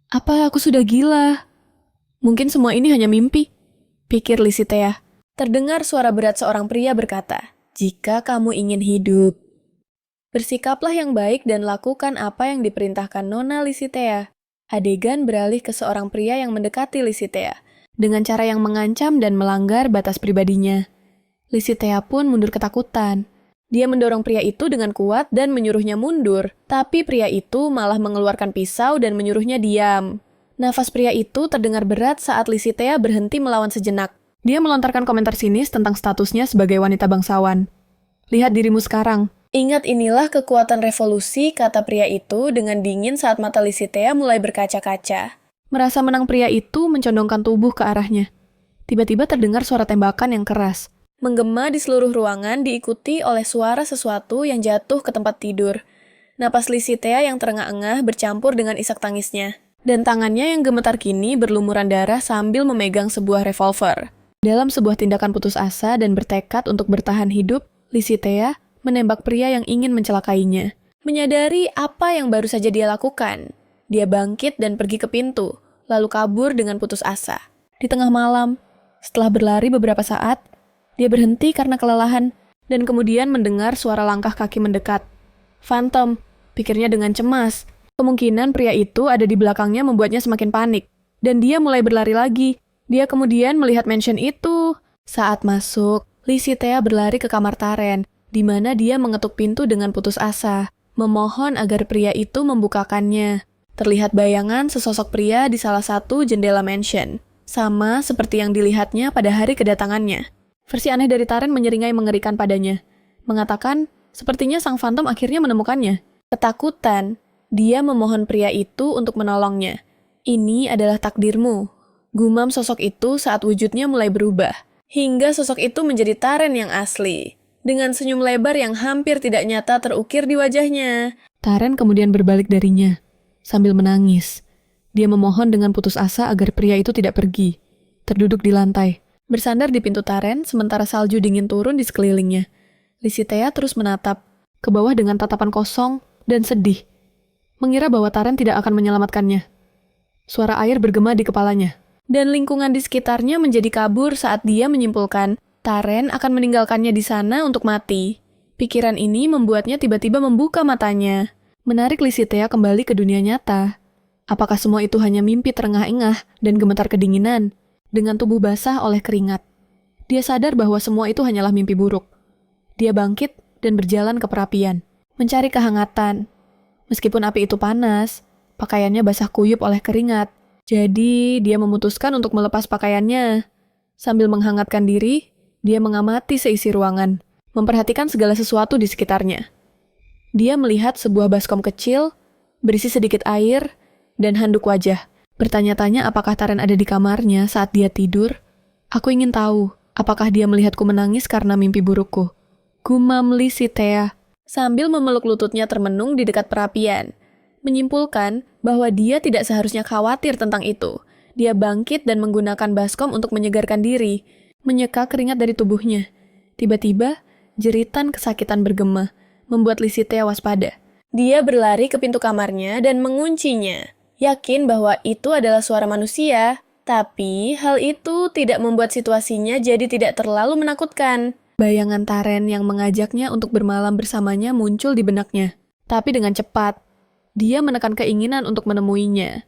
Apa aku sudah gila? Mungkin semua ini hanya mimpi, pikir Licitea. Terdengar suara berat seorang pria berkata, jika kamu ingin hidup, bersikaplah yang baik dan lakukan apa yang diperintahkan Nona Licitea. Adegan beralih ke seorang pria yang mendekati Licitea, dengan cara yang mengancam dan melanggar batas pribadinya. Lisitea pun mundur ketakutan. Dia mendorong pria itu dengan kuat dan menyuruhnya mundur, tapi pria itu malah mengeluarkan pisau dan menyuruhnya diam. Nafas pria itu terdengar berat saat Lisitea berhenti melawan sejenak. Dia melontarkan komentar sinis tentang statusnya sebagai wanita bangsawan. Lihat dirimu sekarang. Ingat inilah kekuatan revolusi, kata pria itu dengan dingin saat mata Lisitea mulai berkaca-kaca. Merasa menang, pria itu mencondongkan tubuh ke arahnya. Tiba-tiba terdengar suara tembakan yang keras. Menggema di seluruh ruangan diikuti oleh suara sesuatu yang jatuh ke tempat tidur. Napas Lisitea yang terengah-engah bercampur dengan isak tangisnya. Dan tangannya yang gemetar kini berlumuran darah sambil memegang sebuah revolver. Dalam sebuah tindakan putus asa dan bertekad untuk bertahan hidup, Lisitea menembak pria yang ingin mencelakainya. Menyadari apa yang baru saja dia lakukan, dia bangkit dan pergi ke pintu, lalu kabur dengan putus asa. Di tengah malam, setelah berlari beberapa saat, dia berhenti karena kelelahan, dan kemudian mendengar suara langkah kaki mendekat. Phantom, pikirnya dengan cemas. Kemungkinan pria itu ada di belakangnya membuatnya semakin panik, dan dia mulai berlari lagi. Dia kemudian melihat mansion itu. Saat masuk, Lisitea berlari ke kamar Taren, di mana dia mengetuk pintu dengan putus asa, memohon agar pria itu membukakannya. Terlihat bayangan sesosok pria di salah satu jendela mansion, sama seperti yang dilihatnya pada hari kedatangannya. Versi aneh dari Taren menyeringai mengerikan padanya, mengatakan sepertinya sang Phantom akhirnya menemukannya. Ketakutan, dia memohon pria itu untuk menolongnya. Ini adalah takdirmu. Gumam sosok itu saat wujudnya mulai berubah, hingga sosok itu menjadi Taren yang asli. Dengan senyum lebar yang hampir tidak nyata terukir di wajahnya. Taren kemudian berbalik darinya, sambil menangis. Dia memohon dengan putus asa agar pria itu tidak pergi. Terduduk di lantai, bersandar di pintu Taren, sementara salju dingin turun di sekelilingnya. Lisitea terus menatap ke bawah dengan tatapan kosong dan sedih, mengira bahwa Taren tidak akan menyelamatkannya. Suara air bergema di kepalanya, dan lingkungan di sekitarnya menjadi kabur saat dia menyimpulkan Taren akan meninggalkannya di sana untuk mati. Pikiran ini membuatnya tiba-tiba membuka matanya, menarik Lisitea kembali ke dunia nyata. Apakah semua itu hanya mimpi terengah-engah dan gemetar kedinginan, dengan tubuh basah oleh keringat? Dia sadar bahwa semua itu hanyalah mimpi buruk. Dia bangkit dan berjalan ke perapian, mencari kehangatan. Meskipun api itu panas, pakaiannya basah kuyup oleh keringat. Jadi, dia memutuskan untuk melepas pakaiannya. Sambil menghangatkan diri, dia mengamati seisi ruangan, memperhatikan segala sesuatu di sekitarnya. Dia melihat sebuah baskom kecil, berisi sedikit air, dan handuk wajah. Bertanya-tanya apakah Taren ada di kamarnya saat dia tidur. Aku ingin tahu, apakah dia melihatku menangis karena mimpi burukku. Gumam Lisitea, sambil memeluk lututnya termenung di dekat perapian. Menyimpulkan bahwa dia tidak seharusnya khawatir tentang itu. Dia bangkit dan menggunakan baskom untuk menyegarkan diri, menyeka keringat dari tubuhnya. Tiba-tiba, jeritan kesakitan bergema, membuat Lisitea waspada. Dia berlari ke pintu kamarnya dan menguncinya, yakin bahwa itu adalah suara manusia. Tapi, hal itu tidak membuat situasinya jadi tidak terlalu menakutkan. Bayangan Taren yang mengajaknya untuk bermalam bersamanya muncul di benaknya. Tapi dengan cepat, dia menekan keinginan untuk menemuinya.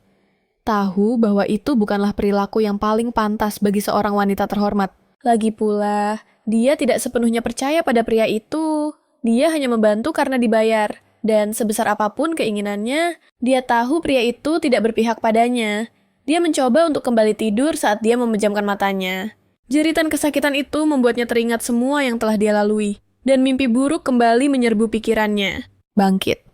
Tahu bahwa itu bukanlah perilaku yang paling pantas bagi seorang wanita terhormat. Lagi pula, dia tidak sepenuhnya percaya pada pria itu. Dia hanya membantu karena dibayar. Dan sebesar apapun keinginannya, dia tahu pria itu tidak berpihak padanya. Dia mencoba untuk kembali tidur saat dia memejamkan matanya. Jeritan kesakitan itu membuatnya teringat semua yang telah dia lalui. Dan mimpi buruk kembali menyerbu pikirannya. Bangkit.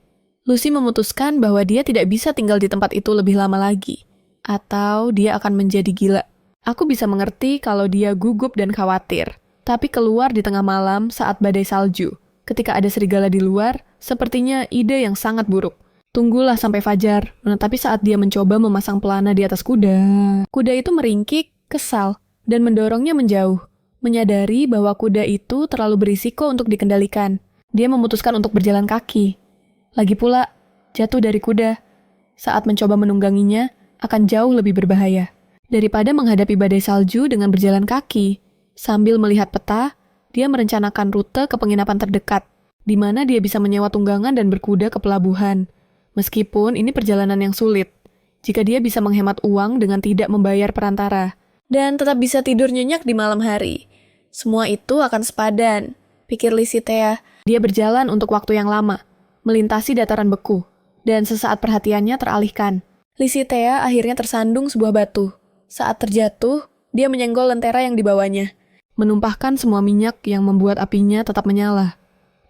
Lucy memutuskan bahwa dia tidak bisa tinggal di tempat itu lebih lama lagi. Atau dia akan menjadi gila. Aku bisa mengerti kalau dia gugup dan khawatir. Tapi keluar di tengah malam saat badai salju. Ketika ada serigala di luar, sepertinya ide yang sangat buruk. Tunggulah sampai fajar, tetapi saat dia mencoba memasang pelana di atas kuda, kuda itu meringkik, kesal, dan mendorongnya menjauh. Menyadari bahwa kuda itu terlalu berisiko untuk dikendalikan. Dia memutuskan untuk berjalan kaki. Lagi pula, jatuh dari kuda. Saat mencoba menungganginya, akan jauh lebih berbahaya. Daripada menghadapi badai salju dengan berjalan kaki. Sambil melihat peta, dia merencanakan rute ke penginapan terdekat, di mana dia bisa menyewa tunggangan dan berkuda ke pelabuhan. Meskipun ini perjalanan yang sulit, jika dia bisa menghemat uang dengan tidak membayar perantara, dan tetap bisa tidur nyenyak di malam hari. semua itu akan sepadan, pikir Lisitea. Dia berjalan untuk waktu yang lama, melintasi dataran beku, dan sesaat perhatiannya teralihkan. Lisitea akhirnya tersandung sebuah batu. Saat terjatuh, dia menyenggol lentera yang dibawanya. Menumpahkan semua minyak yang membuat apinya tetap menyala.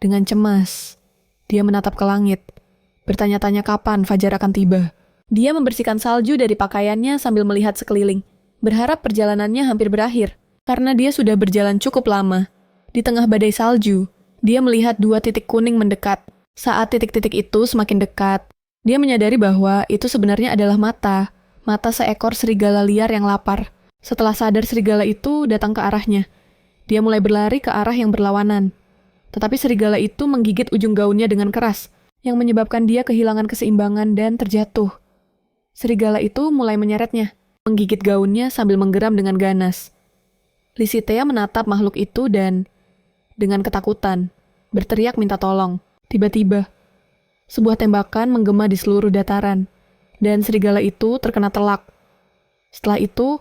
Dengan cemas, dia menatap ke langit, bertanya-tanya kapan fajar akan tiba. Dia membersihkan salju dari pakaiannya sambil melihat sekeliling, berharap perjalanannya hampir berakhir. Karena dia sudah berjalan cukup lama. Di tengah badai salju, dia melihat 2 titik kuning mendekat. Saat titik-titik itu semakin dekat, dia menyadari bahwa itu sebenarnya adalah mata seekor serigala liar yang lapar. Setelah sadar serigala itu datang ke arahnya, dia mulai berlari ke arah yang berlawanan. Tetapi serigala itu menggigit ujung gaunnya dengan keras, yang menyebabkan dia kehilangan keseimbangan dan terjatuh. Serigala itu mulai menyeretnya, menggigit gaunnya sambil menggeram dengan ganas. Lisitea menatap makhluk itu dan, dengan ketakutan, berteriak minta tolong. Tiba-tiba, sebuah tembakan menggema di seluruh dataran, dan serigala itu terkena telak. Setelah itu,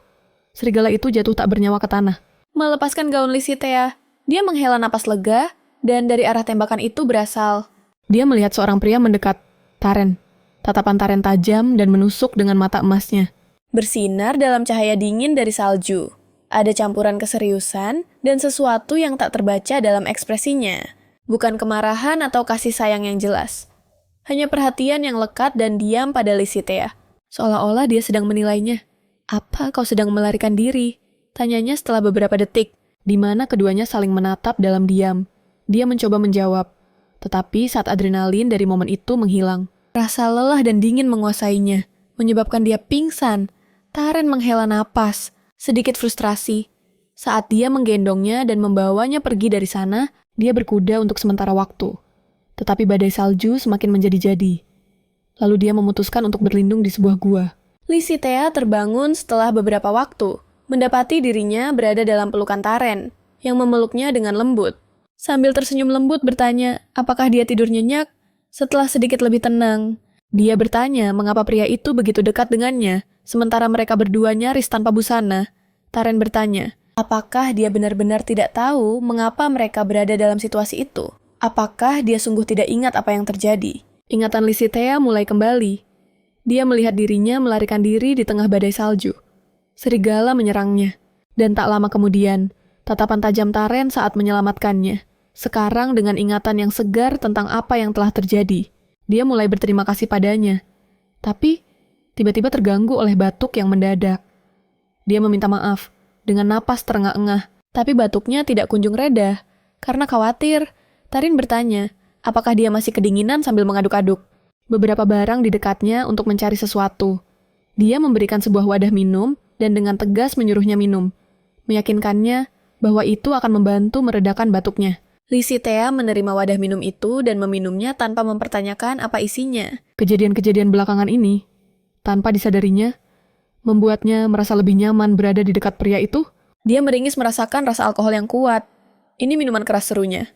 serigala itu jatuh tak bernyawa ke tanah. Melepaskan gaun Lisitea, dia menghela napas lega, dan dari arah tembakan itu berasal. Dia melihat seorang pria mendekat, Taren. Tatapan Taren tajam dan menusuk dengan mata emasnya. Bersinar dalam cahaya dingin dari salju. Ada campuran keseriusan dan sesuatu yang tak terbaca dalam ekspresinya. Bukan kemarahan atau kasih sayang yang jelas. Hanya perhatian yang lekat dan diam pada Lisitea. Seolah-olah dia sedang menilainya. Apa kau sedang melarikan diri? Tanyanya setelah beberapa detik, di mana keduanya saling menatap dalam diam. Dia mencoba menjawab, tetapi saat adrenalin dari momen itu menghilang. Rasa lelah dan dingin menguasainya, menyebabkan dia pingsan. Taren menghela napas, sedikit frustrasi. Saat dia menggendongnya dan membawanya pergi dari sana, dia berkuda untuk sementara waktu. Tetapi badai salju semakin menjadi-jadi. Lalu dia memutuskan untuk berlindung di sebuah gua. Lisitea terbangun setelah beberapa waktu, mendapati dirinya berada dalam pelukan Taren, yang memeluknya dengan lembut. Sambil tersenyum lembut bertanya, apakah dia tidur nyenyak? Setelah sedikit lebih tenang, dia bertanya mengapa pria itu begitu dekat dengannya, sementara mereka berdua nyaris tanpa busana. Taren bertanya, apakah dia benar-benar tidak tahu mengapa mereka berada dalam situasi itu? Apakah dia sungguh tidak ingat apa yang terjadi? Ingatan Lisitea mulai kembali. Dia melihat dirinya melarikan diri di tengah badai salju. Serigala menyerangnya. Dan tak lama kemudian, tatapan tajam Taren saat menyelamatkannya. Sekarang dengan ingatan yang segar tentang apa yang telah terjadi, dia mulai berterima kasih padanya. Tapi, tiba-tiba terganggu oleh batuk yang mendadak. Dia meminta maaf, dengan napas terengah-engah, tapi batuknya tidak kunjung reda. Karena khawatir, Taren bertanya, apakah dia masih kedinginan sambil mengaduk-aduk. Beberapa barang di dekatnya untuk mencari sesuatu. Dia memberikan sebuah wadah minum dan dengan tegas menyuruhnya minum, meyakinkannya bahwa itu akan membantu meredakan batuknya. Lisitea menerima wadah minum itu dan meminumnya tanpa mempertanyakan apa isinya. Kejadian-kejadian belakangan ini, tanpa disadarinya, membuatnya merasa lebih nyaman berada di dekat pria itu. Dia meringis merasakan rasa alkohol yang kuat. Ini minuman keras, serunya.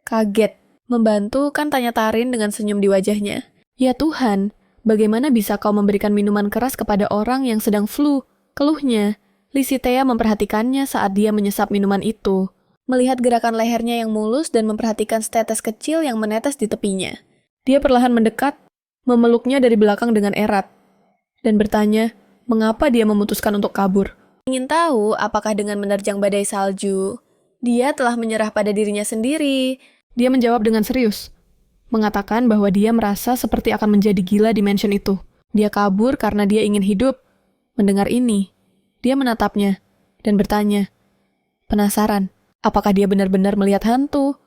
Kaget. Membantu kan, tanya Taren dengan senyum di wajahnya. Ya Tuhan, bagaimana bisa kau memberikan minuman keras kepada orang yang sedang flu? Keluhnya. Lisitea memperhatikannya saat dia menyesap minuman itu. Melihat gerakan lehernya yang mulus dan memperhatikan setetes kecil yang menetes di tepinya. Dia perlahan mendekat, memeluknya dari belakang dengan erat, dan bertanya, mengapa dia memutuskan untuk kabur. Ingin tahu apakah dengan menerjang badai salju, dia telah menyerah pada dirinya sendiri. Dia menjawab dengan serius, mengatakan bahwa dia merasa seperti akan menjadi gila di mansion itu. Dia kabur karena dia ingin hidup. Mendengar ini, dia menatapnya dan bertanya, penasaran, apakah dia benar-benar melihat hantu?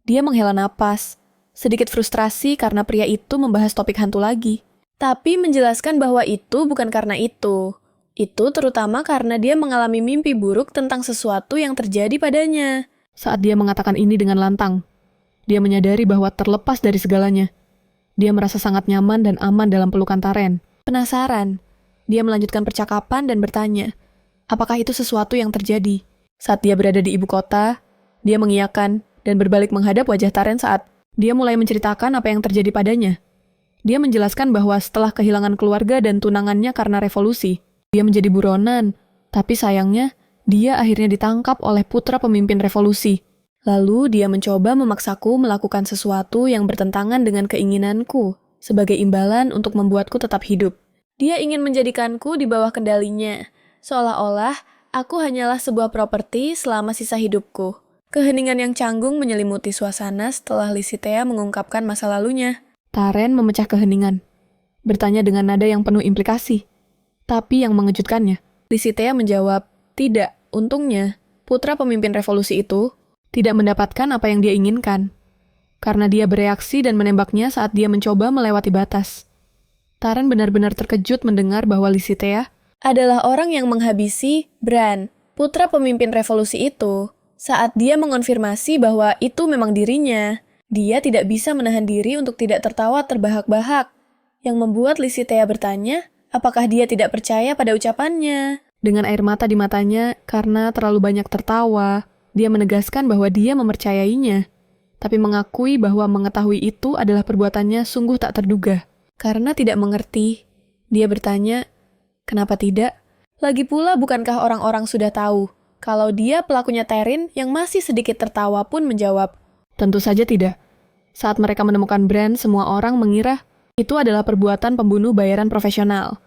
Dia menghela napas, sedikit frustrasi karena pria itu membahas topik hantu lagi. Tapi menjelaskan bahwa itu bukan karena itu. Itu terutama karena dia mengalami mimpi buruk tentang sesuatu yang terjadi padanya. Saat dia mengatakan ini dengan lantang, dia menyadari bahwa terlepas dari segalanya, dia merasa sangat nyaman dan aman dalam pelukan Taren. Penasaran, dia melanjutkan percakapan dan bertanya, apakah itu sesuatu yang terjadi? Saat dia berada di ibu kota, dia mengiyakan dan berbalik menghadap wajah Taren saat dia mulai menceritakan apa yang terjadi padanya. Dia menjelaskan bahwa setelah kehilangan keluarga dan tunangannya karena revolusi, dia menjadi buronan, tapi sayangnya dia akhirnya ditangkap oleh putra pemimpin revolusi. Lalu dia mencoba memaksaku melakukan sesuatu yang bertentangan dengan keinginanku, sebagai imbalan untuk membuatku tetap hidup. Dia ingin menjadikanku di bawah kendalinya, seolah-olah aku hanyalah sebuah properti selama sisa hidupku. Keheningan yang canggung menyelimuti suasana setelah Lisitea mengungkapkan masa lalunya. Taren memecah keheningan, bertanya dengan nada yang penuh implikasi. Tapi yang mengejutkannya, Lisitea menjawab, "Tidak, untungnya, putra pemimpin revolusi itu tidak mendapatkan apa yang dia inginkan, karena dia bereaksi dan menembaknya saat dia mencoba melewati batas." Taren benar-benar terkejut mendengar bahwa Lisitea adalah orang yang menghabisi Bran, putra pemimpin revolusi itu. Saat dia mengonfirmasi bahwa itu memang dirinya, dia tidak bisa menahan diri untuk tidak tertawa terbahak-bahak, yang membuat Lisitea bertanya, apakah dia tidak percaya pada ucapannya. Dengan air mata di matanya karena terlalu banyak tertawa, dia menegaskan bahwa dia mempercayainya, tapi mengakui bahwa mengetahui itu adalah perbuatannya sungguh tak terduga. Karena tidak mengerti, dia bertanya, kenapa tidak? Lagi pula bukankah orang-orang sudah tahu kalau dia pelakunya Taren yang masih sedikit tertawa pun menjawab, tentu saja tidak. Saat mereka menemukan Bran, semua orang mengira itu adalah perbuatan pembunuh bayaran profesional.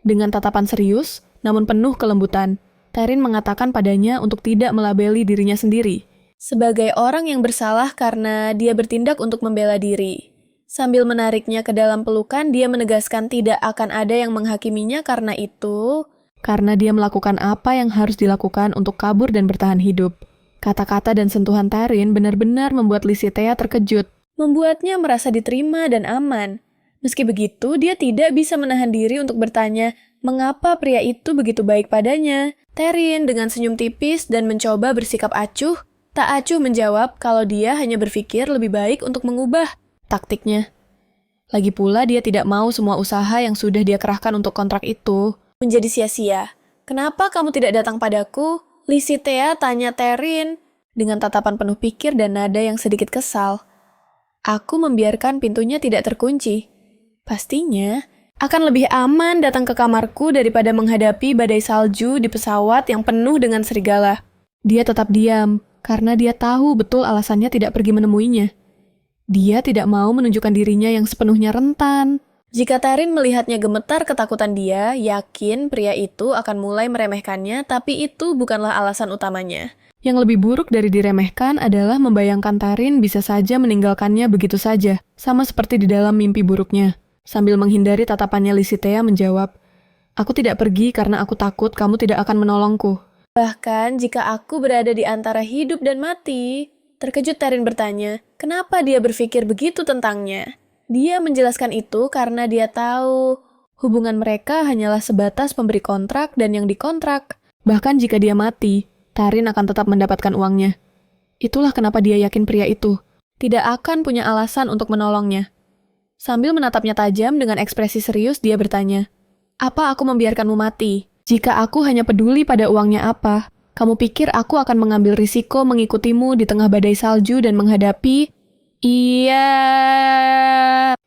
Dengan tatapan serius, namun penuh kelembutan, Taren mengatakan padanya untuk tidak melabeli dirinya sendiri sebagai orang yang bersalah karena dia bertindak untuk membela diri. Sambil menariknya ke dalam pelukan, dia menegaskan tidak akan ada yang menghakiminya karena itu. Karena dia melakukan apa yang harus dilakukan untuk kabur dan bertahan hidup. Kata-kata dan sentuhan Taren benar-benar membuat Lisitea terkejut. Membuatnya merasa diterima dan aman. Meski begitu, dia tidak bisa menahan diri untuk bertanya, mengapa pria itu begitu baik padanya? Taren dengan senyum tipis dan mencoba bersikap acuh, tak acuh menjawab kalau dia hanya berpikir lebih baik untuk mengubah taktiknya. Lagi pula dia tidak mau semua usaha yang sudah dia kerahkan untuk kontrak itu menjadi sia-sia. Kenapa kamu tidak datang padaku? Lisitea tanya Taren dengan tatapan penuh pikir dan nada yang sedikit kesal. Aku membiarkan pintunya tidak terkunci. Pastinya akan lebih aman datang ke kamarku daripada menghadapi badai salju di pesawat yang penuh dengan serigala. Dia tetap diam karena dia tahu betul alasannya tidak pergi menemuinya. Dia tidak mau menunjukkan dirinya yang sepenuhnya rentan. Jika Taren melihatnya gemetar ketakutan dia, yakin pria itu akan mulai meremehkannya, tapi itu bukanlah alasan utamanya. Yang lebih buruk dari diremehkan adalah membayangkan Taren bisa saja meninggalkannya begitu saja, sama seperti di dalam mimpi buruknya. Sambil menghindari tatapannya, Lisitea menjawab, "Aku tidak pergi karena aku takut kamu tidak akan menolongku." Bahkan jika aku berada di antara hidup dan mati. Terkejut Taren bertanya, kenapa dia berpikir begitu tentangnya? Dia menjelaskan itu karena dia tahu hubungan mereka hanyalah sebatas pemberi kontrak dan yang dikontrak. Bahkan jika dia mati, Taren akan tetap mendapatkan uangnya. Itulah kenapa dia yakin pria itu tidak akan punya alasan untuk menolongnya. Sambil menatapnya tajam dengan ekspresi serius, dia bertanya, "Apa aku membiarkanmu mati? Jika aku hanya peduli pada uangnya apa, kamu pikir aku akan mengambil risiko mengikutimu di tengah badai salju dan menghadapi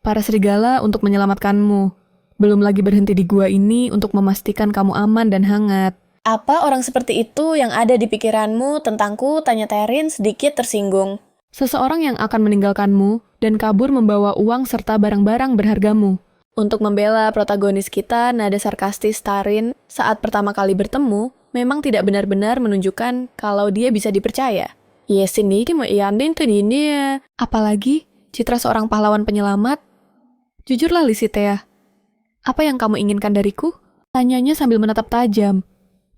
para serigala untuk menyelamatkanmu. Belum lagi berhenti di gua ini untuk memastikan kamu aman dan hangat." Apa orang seperti itu yang ada di pikiranmu tentangku? Tanya Taren sedikit tersinggung. Seseorang yang akan meninggalkanmu dan kabur membawa uang serta barang-barang berhargamu. Untuk membela protagonis kita, nada sarkastis Taren saat pertama kali bertemu memang tidak benar-benar menunjukkan kalau dia bisa dipercaya. Yes, ini mau iandin tuh ini. Apalagi citra seorang pahlawan penyelamat. Jujurlah Lisitea, apa yang kamu inginkan dariku? Tanyanya sambil menatap tajam.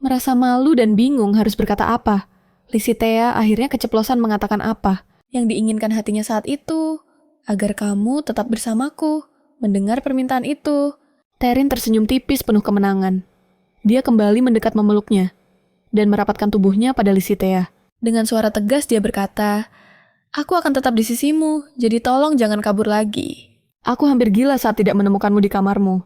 Merasa malu dan bingung harus berkata apa. Lisitea akhirnya keceplosan mengatakan apa yang diinginkan hatinya saat itu, agar kamu tetap bersamaku. Mendengar permintaan itu, Taren tersenyum tipis penuh kemenangan. Dia kembali mendekat memeluknya dan merapatkan tubuhnya pada Lisitea. Dengan suara tegas dia berkata, "Aku akan tetap di sisimu, jadi tolong jangan kabur lagi." Aku hampir gila saat tidak menemukanmu di kamarmu.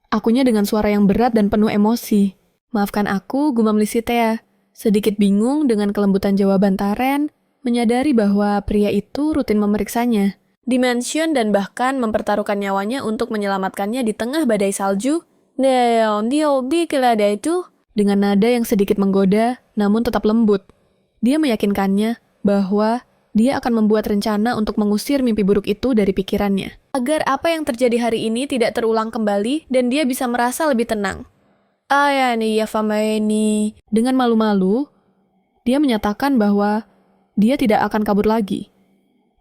Akunya dengan suara yang berat dan penuh emosi. "Maafkan aku," gumam Lisitea. Sedikit bingung dengan kelembutan jawaban Taren, menyadari bahwa pria itu rutin memeriksanya, dimension dan bahkan mempertaruhkan nyawanya untuk menyelamatkannya di tengah badai salju. dengan nada yang sedikit menggoda namun tetap lembut. Dia meyakinkannya bahwa dia akan membuat rencana untuk mengusir mimpi buruk itu dari pikirannya, agar apa yang terjadi hari ini tidak terulang kembali dan dia bisa merasa lebih tenang. Ayani ya famaini. Dengan malu-malu, dia menyatakan bahwa dia tidak akan kabur lagi,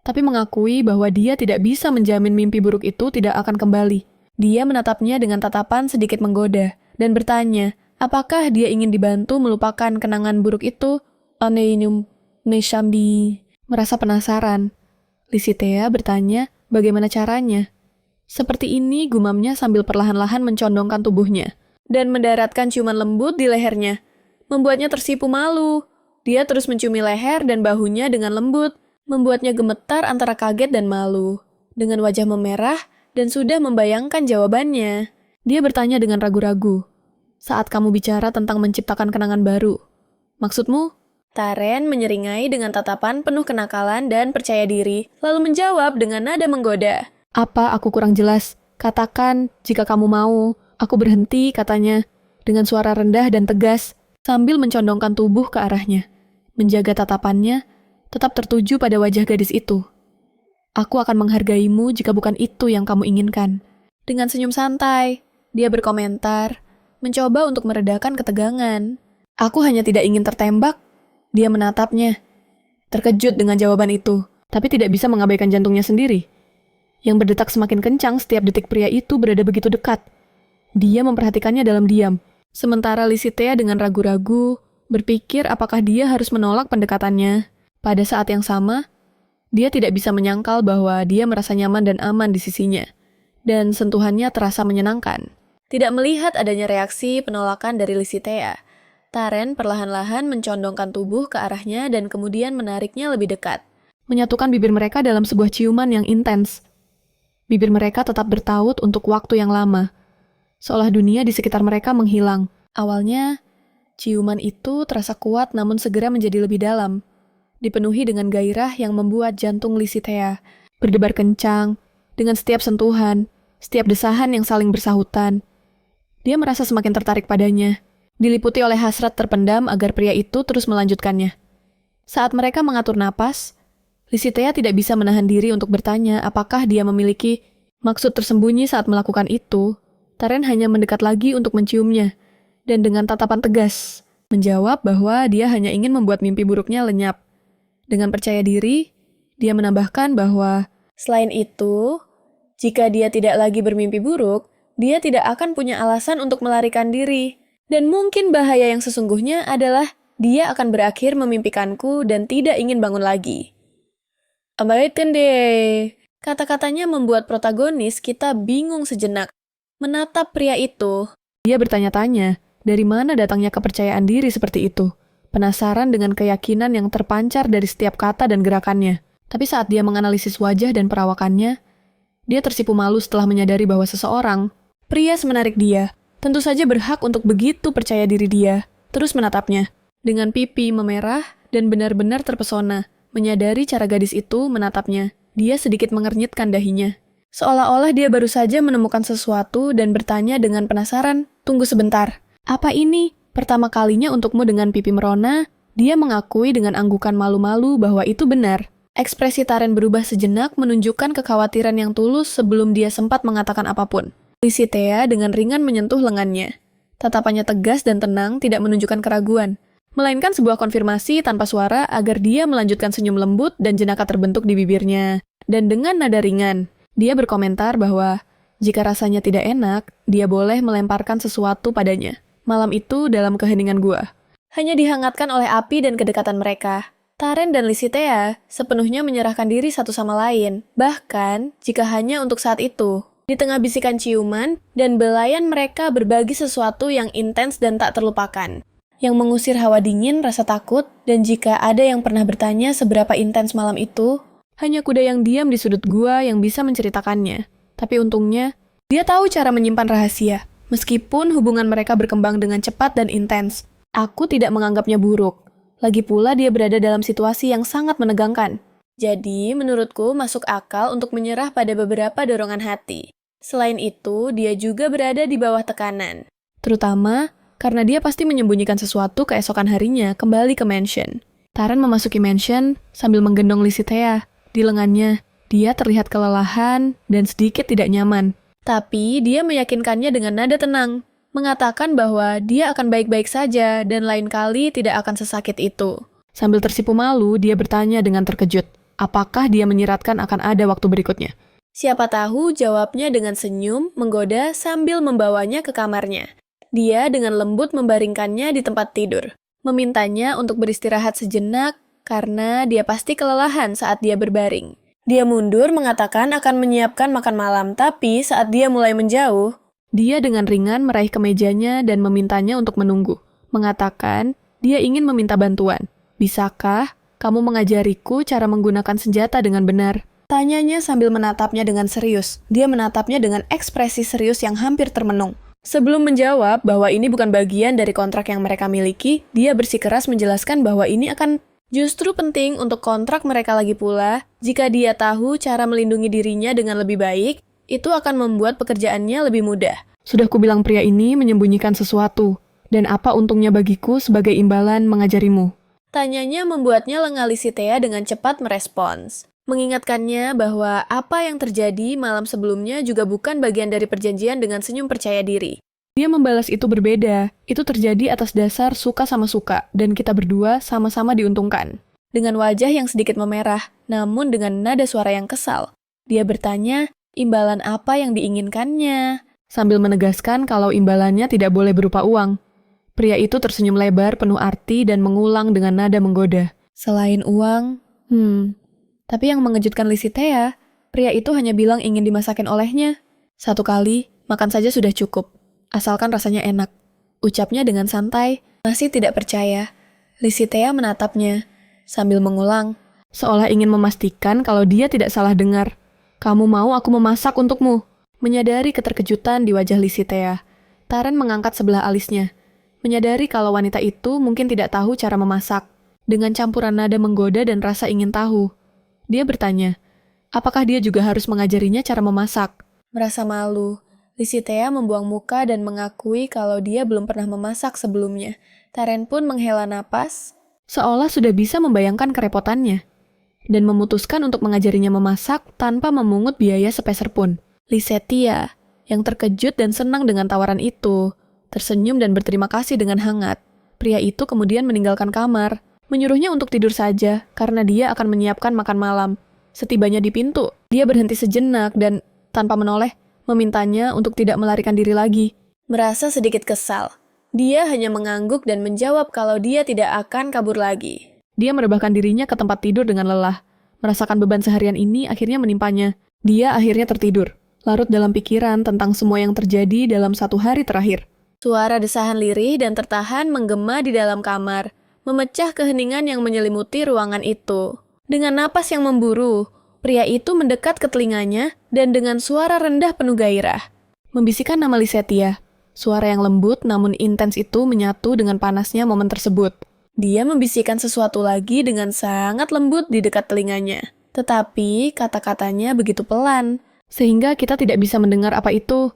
tapi mengakui bahwa dia tidak bisa menjamin mimpi buruk itu tidak akan kembali. Dia menatapnya dengan tatapan sedikit menggoda dan bertanya, apakah dia ingin dibantu melupakan kenangan buruk itu? Aneinum Neshambi. Merasa penasaran, Lisitea bertanya bagaimana caranya. Seperti ini gumamnya sambil perlahan-lahan mencondongkan tubuhnya dan mendaratkan ciuman lembut di lehernya, membuatnya tersipu malu. Dia terus menciumi leher dan bahunya dengan lembut, membuatnya gemetar antara kaget dan malu. Dengan wajah memerah dan sudah membayangkan jawabannya, dia bertanya dengan ragu-ragu, saat kamu bicara tentang menciptakan kenangan baru, maksudmu? Taren menyeringai dengan tatapan penuh kenakalan dan percaya diri, lalu menjawab dengan nada menggoda. Apa aku kurang jelas? Katakan jika kamu mau. Aku berhenti, katanya, dengan suara rendah dan tegas, sambil mencondongkan tubuh ke arahnya, menjaga tatapannya tetap tertuju pada wajah gadis itu. Aku akan menghargaimu jika bukan itu yang kamu inginkan. Dengan senyum santai, dia berkomentar, mencoba untuk meredakan ketegangan. Aku hanya tidak ingin tertembak. Dia menatapnya, terkejut dengan jawaban itu, tapi tidak bisa mengabaikan jantungnya sendiri, yang berdetak semakin kencang setiap detik. Pria itu berada begitu dekat. Dia memperhatikannya dalam diam, sementara Lisitea dengan ragu-ragu berpikir apakah dia harus menolak pendekatannya. Pada saat yang sama, dia tidak bisa menyangkal bahwa dia merasa nyaman dan aman di sisinya, dan sentuhannya terasa menyenangkan. Tidak melihat adanya reaksi penolakan dari Lisitea, Taren perlahan-lahan mencondongkan tubuh ke arahnya dan kemudian menariknya lebih dekat, menyatukan bibir mereka dalam sebuah ciuman yang intens. Bibir mereka tetap bertaut untuk waktu yang lama, seolah dunia di sekitar mereka menghilang. Awalnya, ciuman itu terasa kuat namun segera menjadi lebih dalam, dipenuhi dengan gairah yang membuat jantung Lisitea berdebar kencang dengan setiap sentuhan, setiap desahan yang saling bersahutan. Dia merasa semakin tertarik padanya, diliputi oleh hasrat terpendam agar pria itu terus melanjutkannya. Saat mereka mengatur napas, Lisitea tidak bisa menahan diri untuk bertanya apakah dia memiliki maksud tersembunyi saat melakukan itu. Taren hanya mendekat lagi untuk menciumnya, dan dengan tatapan tegas, menjawab bahwa dia hanya ingin membuat mimpi buruknya lenyap. Dengan percaya diri, dia menambahkan bahwa, selain itu, jika dia tidak lagi bermimpi buruk, dia tidak akan punya alasan untuk melarikan diri. Dan mungkin bahaya yang sesungguhnya adalah dia akan berakhir memimpikanku dan tidak ingin bangun lagi. Ambaitkan deh. Kata-katanya membuat protagonis kita bingung sejenak. Menatap pria itu. Dia bertanya-tanya, dari mana datangnya kepercayaan diri seperti itu? Penasaran dengan keyakinan yang terpancar dari setiap kata dan gerakannya. Tapi saat dia menganalisis wajah dan perawakannya, dia tersipu malu setelah menyadari bahwa seseorang, pria semenarik dia, tentu saja berhak untuk begitu percaya diri dia, terus menatapnya. Dengan pipi memerah dan benar-benar terpesona, menyadari cara gadis itu menatapnya, dia sedikit mengernyitkan dahinya. Seolah-olah dia baru saja menemukan sesuatu dan bertanya dengan penasaran, tunggu sebentar. Apa ini? Pertama kalinya untukmu dengan pipi merona, dia mengakui dengan anggukan malu-malu bahwa itu benar. Ekspresi Taren berubah sejenak menunjukkan kekhawatiran yang tulus sebelum dia sempat mengatakan apapun. Lisitea dengan ringan menyentuh lengannya. Tatapannya tegas dan tenang, tidak menunjukkan keraguan, melainkan sebuah konfirmasi tanpa suara agar dia melanjutkan senyum lembut dan jenaka terbentuk di bibirnya. Dan dengan nada ringan, dia berkomentar bahwa jika rasanya tidak enak, dia boleh melemparkan sesuatu padanya. Malam itu dalam keheningan gua. Hanya dihangatkan oleh api dan kedekatan mereka. Taren dan Lisitea sepenuhnya menyerahkan diri satu sama lain, bahkan jika hanya untuk saat itu. Di tengah bisikan ciuman dan belayan mereka berbagi sesuatu yang intens dan tak terlupakan, yang mengusir hawa dingin, rasa takut, dan jika ada yang pernah bertanya seberapa intens malam itu, hanya kuda yang diam di sudut gua yang bisa menceritakannya. Tapi untungnya, dia tahu cara menyimpan rahasia. Meskipun hubungan mereka berkembang dengan cepat dan intens, aku tidak menganggapnya buruk. Lagi pula dia berada dalam situasi yang sangat menegangkan. Jadi, menurutku masuk akal untuk menyerah pada beberapa dorongan hati. Selain itu, dia juga berada di bawah tekanan. Terutama karena dia pasti menyembunyikan sesuatu keesokan harinya kembali ke mansion. Taren memasuki mansion sambil menggendong Lysithea. Di lengannya, dia terlihat kelelahan dan sedikit tidak nyaman. Tapi dia meyakinkannya dengan nada tenang, mengatakan bahwa dia akan baik-baik saja dan lain kali tidak akan sesakit itu. Sambil tersipu malu, dia bertanya dengan terkejut, apakah dia menyiratkan akan ada waktu berikutnya. Siapa tahu jawabnya dengan senyum menggoda sambil membawanya ke kamarnya. Dia dengan lembut membaringkannya di tempat tidur, memintanya untuk beristirahat sejenak karena dia pasti kelelahan saat dia berbaring. Dia mundur mengatakan akan menyiapkan makan malam, tapi saat dia mulai menjauh, dia dengan ringan meraih kemejanya dan memintanya untuk menunggu, mengatakan dia ingin meminta bantuan. Bisakah kamu mengajariku cara menggunakan senjata dengan benar? Tanyanya sambil menatapnya dengan serius. Dia menatapnya dengan ekspresi serius yang hampir termenung. Sebelum menjawab bahwa ini bukan bagian dari kontrak yang mereka miliki, dia bersikeras menjelaskan bahwa ini akan justru penting untuk kontrak mereka lagi pula. Jika dia tahu cara melindungi dirinya dengan lebih baik, itu akan membuat pekerjaannya lebih mudah. Sudah kubilang pria ini menyembunyikan sesuatu, dan apa untungnya bagiku sebagai imbalan mengajarimu? Tanyanya membuatnya lengah Lysithea dengan cepat merespons. Mengingatkannya bahwa apa yang terjadi malam sebelumnya juga bukan bagian dari perjanjian dengan senyum percaya diri. Dia membalas itu berbeda, itu terjadi atas dasar suka sama suka, dan kita berdua sama-sama diuntungkan. Dengan wajah yang sedikit memerah, namun dengan nada suara yang kesal, dia bertanya, imbalan apa yang diinginkannya? Sambil menegaskan kalau imbalannya tidak boleh berupa uang. Pria itu tersenyum lebar penuh arti dan mengulang dengan nada menggoda. Selain uang, tapi yang mengejutkan Lysithea, pria itu hanya bilang ingin dimasakin olehnya. Satu kali, makan saja sudah cukup. Asalkan rasanya enak. Ucapnya dengan santai, masih tidak percaya. Lysithea menatapnya, sambil mengulang. Seolah ingin memastikan kalau dia tidak salah dengar. Kamu mau aku memasak untukmu? Menyadari keterkejutan di wajah Lysithea, Taren mengangkat sebelah alisnya. Menyadari kalau wanita itu mungkin tidak tahu cara memasak. Dengan campuran nada menggoda dan rasa ingin tahu. Dia bertanya, apakah dia juga harus mengajarinya cara memasak? Merasa malu, Lysithea membuang muka dan mengakui kalau dia belum pernah memasak sebelumnya. Taren pun menghela napas, seolah sudah bisa membayangkan kerepotannya, dan memutuskan untuk mengajarinya memasak tanpa memungut biaya sepeser pun. Lysithea, yang terkejut dan senang dengan tawaran itu, tersenyum dan berterima kasih dengan hangat. Pria itu kemudian meninggalkan kamar, menyuruhnya untuk tidur saja karena dia akan menyiapkan makan malam. Setibanya di pintu, dia berhenti sejenak dan, tanpa menoleh, memintanya untuk tidak melarikan diri lagi. Merasa sedikit kesal, dia hanya mengangguk dan menjawab kalau dia tidak akan kabur lagi. Dia merebahkan dirinya ke tempat tidur dengan lelah. Merasakan beban seharian ini akhirnya menimpanya. Dia akhirnya tertidur, larut dalam pikiran tentang semua yang terjadi dalam satu hari terakhir. Suara desahan lirih dan tertahan menggema di dalam kamar, memecah keheningan yang menyelimuti ruangan itu. Dengan napas yang memburu, pria itu mendekat ke telinganya dan dengan suara rendah penuh gairah membisikkan nama Lysithea. Suara yang lembut namun intens itu menyatu dengan panasnya momen tersebut. Dia membisikkan sesuatu lagi dengan sangat lembut di dekat telinganya. Tetapi kata-katanya begitu pelan, sehingga kita tidak bisa mendengar apa itu.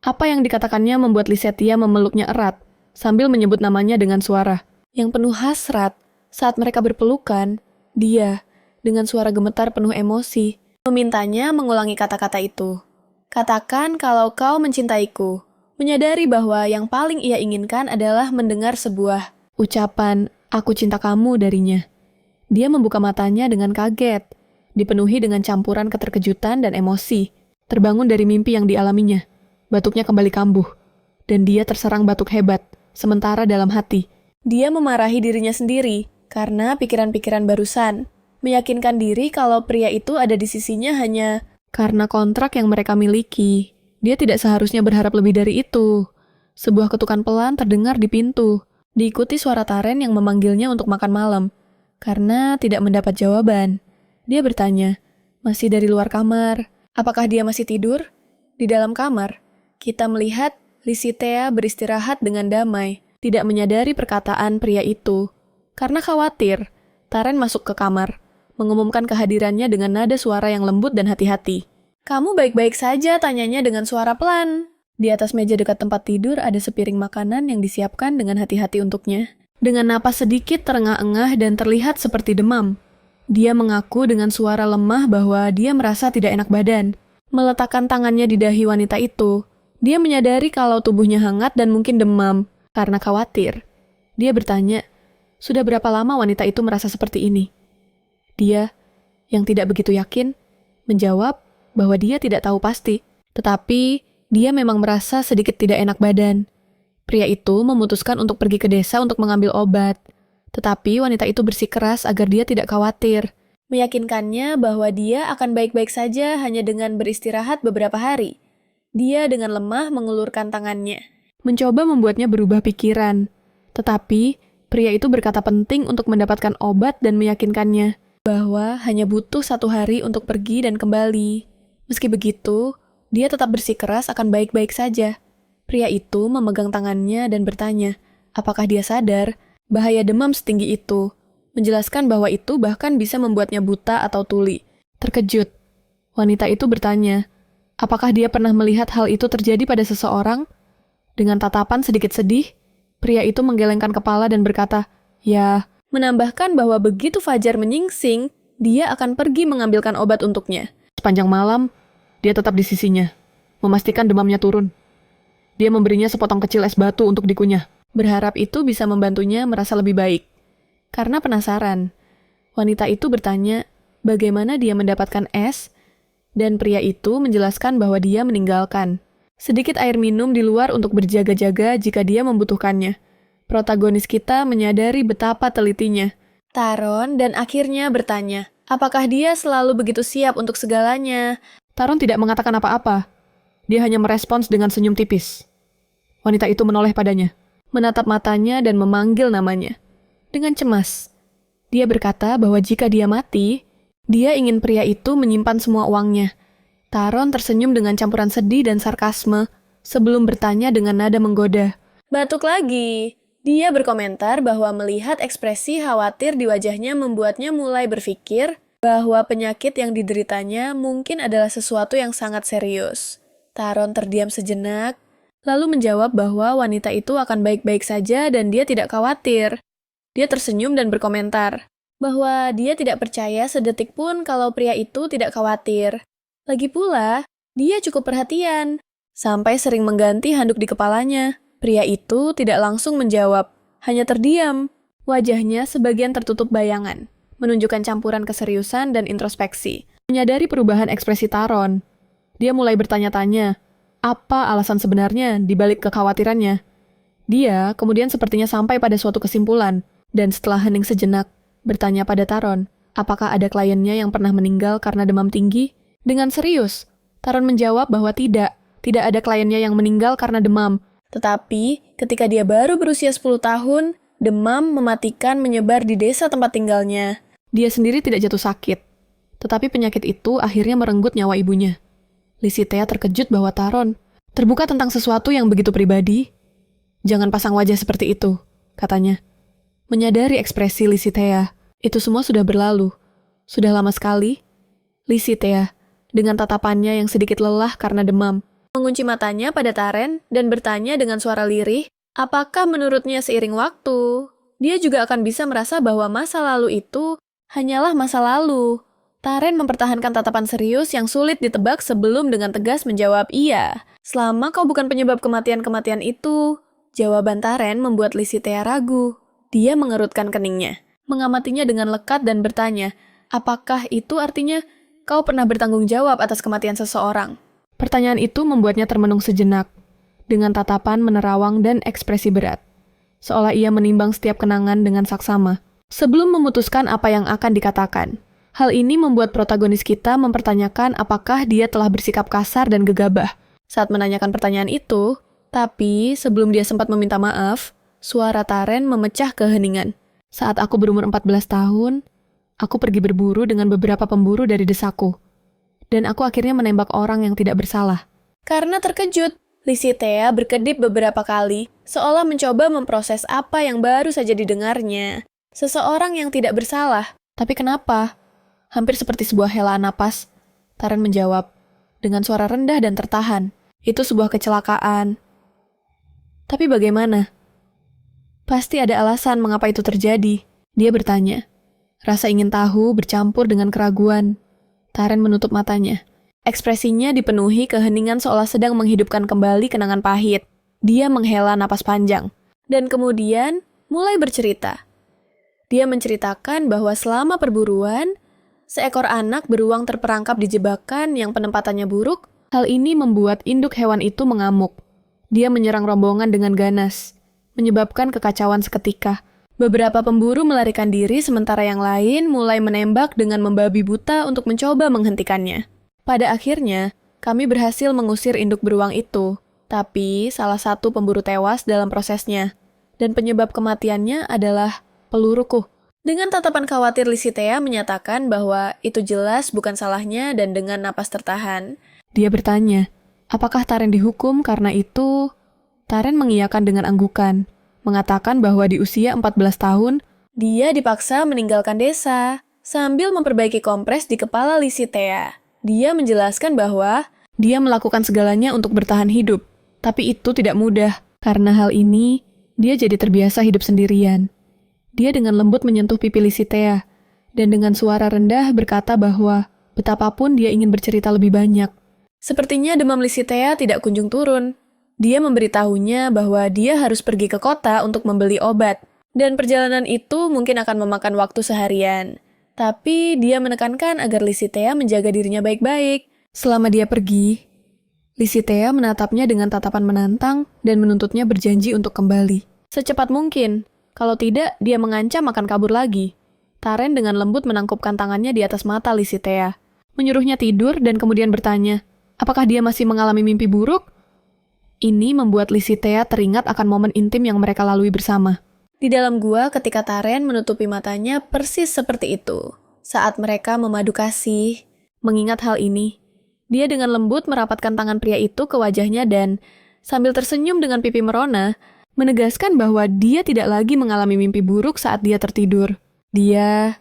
Apa yang dikatakannya membuat Lysithea memeluknya erat, sambil menyebut namanya dengan suara yang penuh hasrat. Saat mereka berpelukan, dia, dengan suara gemetar penuh emosi, memintanya mengulangi kata-kata itu. Katakan kalau kau mencintaiku, menyadari bahwa yang paling ia inginkan adalah mendengar sebuah ucapan, aku cinta kamu darinya. Dia membuka matanya dengan kaget, dipenuhi dengan campuran keterkejutan dan emosi. Terbangun dari mimpi yang dialaminya, batuknya kembali kambuh, dan dia terserang batuk hebat, sementara dalam hati, dia memarahi dirinya sendiri karena pikiran-pikiran barusan, meyakinkan diri kalau pria itu ada di sisinya hanya karena kontrak yang mereka miliki. Dia tidak seharusnya berharap lebih dari itu. Sebuah ketukan pelan terdengar di pintu, diikuti suara Taren yang memanggilnya untuk makan malam. Karena tidak mendapat jawaban, dia bertanya, masih dari luar kamar, apakah dia masih tidur? Di dalam kamar, kita melihat Lysithea beristirahat dengan damai, tidak menyadari perkataan pria itu. Karena khawatir, Taren masuk ke kamar, mengumumkan kehadirannya dengan nada suara yang lembut dan hati-hati. Kamu baik-baik saja, tanyanya dengan suara pelan. Di atas meja dekat tempat tidur ada sepiring makanan yang disiapkan dengan hati-hati untuknya. Dengan napas sedikit terengah-engah dan terlihat seperti demam. Dia mengaku dengan suara lemah bahwa dia merasa tidak enak badan. Meletakkan tangannya di dahi wanita itu, dia menyadari kalau tubuhnya hangat dan mungkin demam karena khawatir. Dia bertanya, sudah berapa lama wanita itu merasa seperti ini? Dia, yang tidak begitu yakin, menjawab bahwa dia tidak tahu pasti, tetapi dia memang merasa sedikit tidak enak badan. Pria itu memutuskan untuk pergi ke desa untuk mengambil obat. Tetapi wanita itu bersikeras agar dia tidak khawatir, meyakinkannya bahwa dia akan baik-baik saja hanya dengan beristirahat beberapa hari. Dia dengan lemah mengulurkan tangannya, mencoba membuatnya berubah pikiran. Tetapi pria itu berkata penting untuk mendapatkan obat dan meyakinkannya bahwa hanya butuh 1 hari untuk pergi dan kembali. Meski begitu, dia tetap bersikeras akan baik-baik saja. Pria itu memegang tangannya dan bertanya, apakah dia sadar bahaya demam setinggi itu, menjelaskan bahwa itu bahkan bisa membuatnya buta atau tuli. Terkejut, wanita itu bertanya, apakah dia pernah melihat hal itu terjadi pada seseorang? Dengan tatapan sedikit sedih, pria itu menggelengkan kepala dan berkata, ya, menambahkan bahwa begitu fajar menyingsing, dia akan pergi mengambilkan obat untuknya. Sepanjang malam, dia tetap di sisinya, memastikan demamnya turun. Dia memberinya sepotong kecil es batu untuk dikunyah. Berharap itu bisa membantunya merasa lebih baik. Karena penasaran, wanita itu bertanya bagaimana dia mendapatkan es, dan pria itu menjelaskan bahwa dia meninggalkan sedikit air minum di luar untuk berjaga-jaga jika dia membutuhkannya. Protagonis kita menyadari betapa telitinya Taron dan akhirnya bertanya, apakah dia selalu begitu siap untuk segalanya? Taron tidak mengatakan apa-apa. Dia hanya merespons dengan senyum tipis. Wanita itu menoleh padanya, menatap matanya dan memanggil namanya. Dengan cemas, dia berkata bahwa jika dia mati, dia ingin pria itu menyimpan semua uangnya. Taron tersenyum dengan campuran sedih dan sarkasme sebelum bertanya dengan nada menggoda. Batuk lagi. Dia berkomentar bahwa melihat ekspresi khawatir di wajahnya membuatnya mulai berpikir bahwa penyakit yang dideritanya mungkin adalah sesuatu yang sangat serius. Taron terdiam sejenak, lalu menjawab bahwa wanita itu akan baik-baik saja dan dia tidak khawatir. Dia tersenyum dan berkomentar bahwa dia tidak percaya sedetik pun kalau pria itu tidak khawatir. Lagi pula, dia cukup perhatian, sampai sering mengganti handuk di kepalanya. Pria itu tidak langsung menjawab, hanya terdiam. Wajahnya sebagian tertutup bayangan, menunjukkan campuran keseriusan dan introspeksi. Menyadari perubahan ekspresi Taron, dia mulai bertanya-tanya, apa alasan sebenarnya di balik kekhawatirannya? Dia kemudian sepertinya sampai pada suatu kesimpulan, dan setelah hening sejenak, bertanya pada Taron, apakah ada kliennya yang pernah meninggal karena demam tinggi? Dengan serius, Taron menjawab bahwa tidak ada kliennya yang meninggal karena demam. Tetapi, ketika dia baru berusia 10 tahun, demam mematikan menyebar di desa tempat tinggalnya. Dia sendiri tidak jatuh sakit, tetapi penyakit itu akhirnya merenggut nyawa ibunya. Lisitea terkejut bahwa Taron terbuka tentang sesuatu yang begitu pribadi. Jangan pasang wajah seperti itu, katanya. Menyadari ekspresi Lisitea, itu semua sudah berlalu. Sudah lama sekali. Lisitea, dengan tatapannya yang sedikit lelah karena demam, mengunci matanya pada Taren dan bertanya dengan suara lirih, apakah menurutnya seiring waktu, dia juga akan bisa merasa bahwa masa lalu itu hanyalah masa lalu. Taren mempertahankan tatapan serius yang sulit ditebak sebelum dengan tegas menjawab iya. Selama kau bukan penyebab kematian-kematian itu. Jawaban Taren membuat Lisitea ragu. Dia mengerutkan keningnya, mengamatinya dengan lekat dan bertanya, apakah itu artinya kau pernah bertanggung jawab atas kematian seseorang? Pertanyaan itu membuatnya termenung sejenak, dengan tatapan menerawang dan ekspresi berat. Seolah ia menimbang setiap kenangan dengan saksama, sebelum memutuskan apa yang akan dikatakan. Hal ini membuat protagonis kita mempertanyakan apakah dia telah bersikap kasar dan gegabah saat menanyakan pertanyaan itu, tapi sebelum dia sempat meminta maaf, suara Taren memecah keheningan. Saat aku berumur 14 tahun, aku pergi berburu dengan beberapa pemburu dari desaku. Dan aku akhirnya menembak orang yang tidak bersalah. Karena terkejut, Lisitea berkedip beberapa kali, seolah mencoba memproses apa yang baru saja didengarnya. Seseorang yang tidak bersalah. Tapi kenapa? Hampir seperti sebuah helaan napas, Taren menjawab, dengan suara rendah dan tertahan. Itu sebuah kecelakaan. Tapi bagaimana? Pasti ada alasan mengapa itu terjadi. Dia bertanya. Rasa ingin tahu bercampur dengan keraguan. Taren menutup matanya. Ekspresinya dipenuhi keheningan seolah sedang menghidupkan kembali kenangan pahit. Dia menghela napas panjang. Dan kemudian mulai bercerita. Dia menceritakan bahwa selama perburuan, seekor anak beruang terperangkap di jebakan yang penempatannya buruk. Hal ini membuat induk hewan itu mengamuk. Dia menyerang rombongan dengan ganas, menyebabkan kekacauan seketika. Beberapa pemburu melarikan diri sementara yang lain mulai menembak dengan membabi buta untuk mencoba menghentikannya. Pada akhirnya, kami berhasil mengusir induk beruang itu, tapi salah satu pemburu tewas dalam prosesnya. Dan penyebab kematiannya adalah peluruku. Dengan tatapan khawatir, Lisitea menyatakan bahwa itu jelas bukan salahnya dan dengan napas tertahan. Dia bertanya, apakah Taren dihukum karena itu? Taren mengiyakan dengan anggukan, mengatakan bahwa di usia 14 tahun, dia dipaksa meninggalkan desa, sambil memperbaiki kompres di kepala Lisitea. Dia menjelaskan bahwa dia melakukan segalanya untuk bertahan hidup, tapi itu tidak mudah. Karena hal ini, dia jadi terbiasa hidup sendirian. Dia dengan lembut menyentuh pipi Lisitea, dan dengan suara rendah berkata bahwa betapapun dia ingin bercerita lebih banyak. Sepertinya demam Lisitea tidak kunjung turun. Dia memberitahunya bahwa dia harus pergi ke kota untuk membeli obat, dan perjalanan itu mungkin akan memakan waktu seharian. Tapi dia menekankan agar Lisitea menjaga dirinya baik-baik. Selama dia pergi, Lisitea menatapnya dengan tatapan menantang dan menuntutnya berjanji untuk kembali. Secepat mungkin, kalau tidak dia mengancam akan kabur lagi. Taren dengan lembut menangkupkan tangannya di atas mata Lisitea, menyuruhnya tidur dan kemudian bertanya, apakah dia masih mengalami mimpi buruk? Ini membuat Lisitea teringat akan momen intim yang mereka lalui bersama. Di dalam gua ketika Taren menutupi matanya persis seperti itu. Saat mereka memadu kasih, mengingat hal ini, dia dengan lembut merapatkan tangan pria itu ke wajahnya dan, sambil tersenyum dengan pipi merona, menegaskan bahwa dia tidak lagi mengalami mimpi buruk saat dia tertidur. Dia,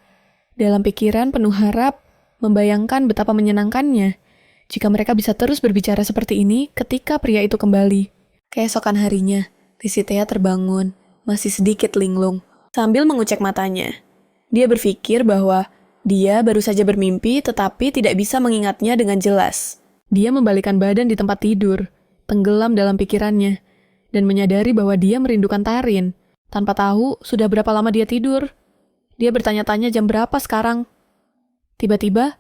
dalam pikiran penuh harap, membayangkan betapa menyenangkannya jika mereka bisa terus berbicara seperti ini ketika pria itu kembali. Keesokan harinya, Lisitea terbangun, masih sedikit linglung, sambil mengucek matanya. Dia berpikir bahwa dia baru saja bermimpi tetapi tidak bisa mengingatnya dengan jelas. Dia membalikkan badan di tempat tidur, tenggelam dalam pikirannya, dan menyadari bahwa dia merindukan Tarin. Tanpa tahu sudah berapa lama dia tidur. Dia bertanya-tanya jam berapa sekarang. Tiba-tiba,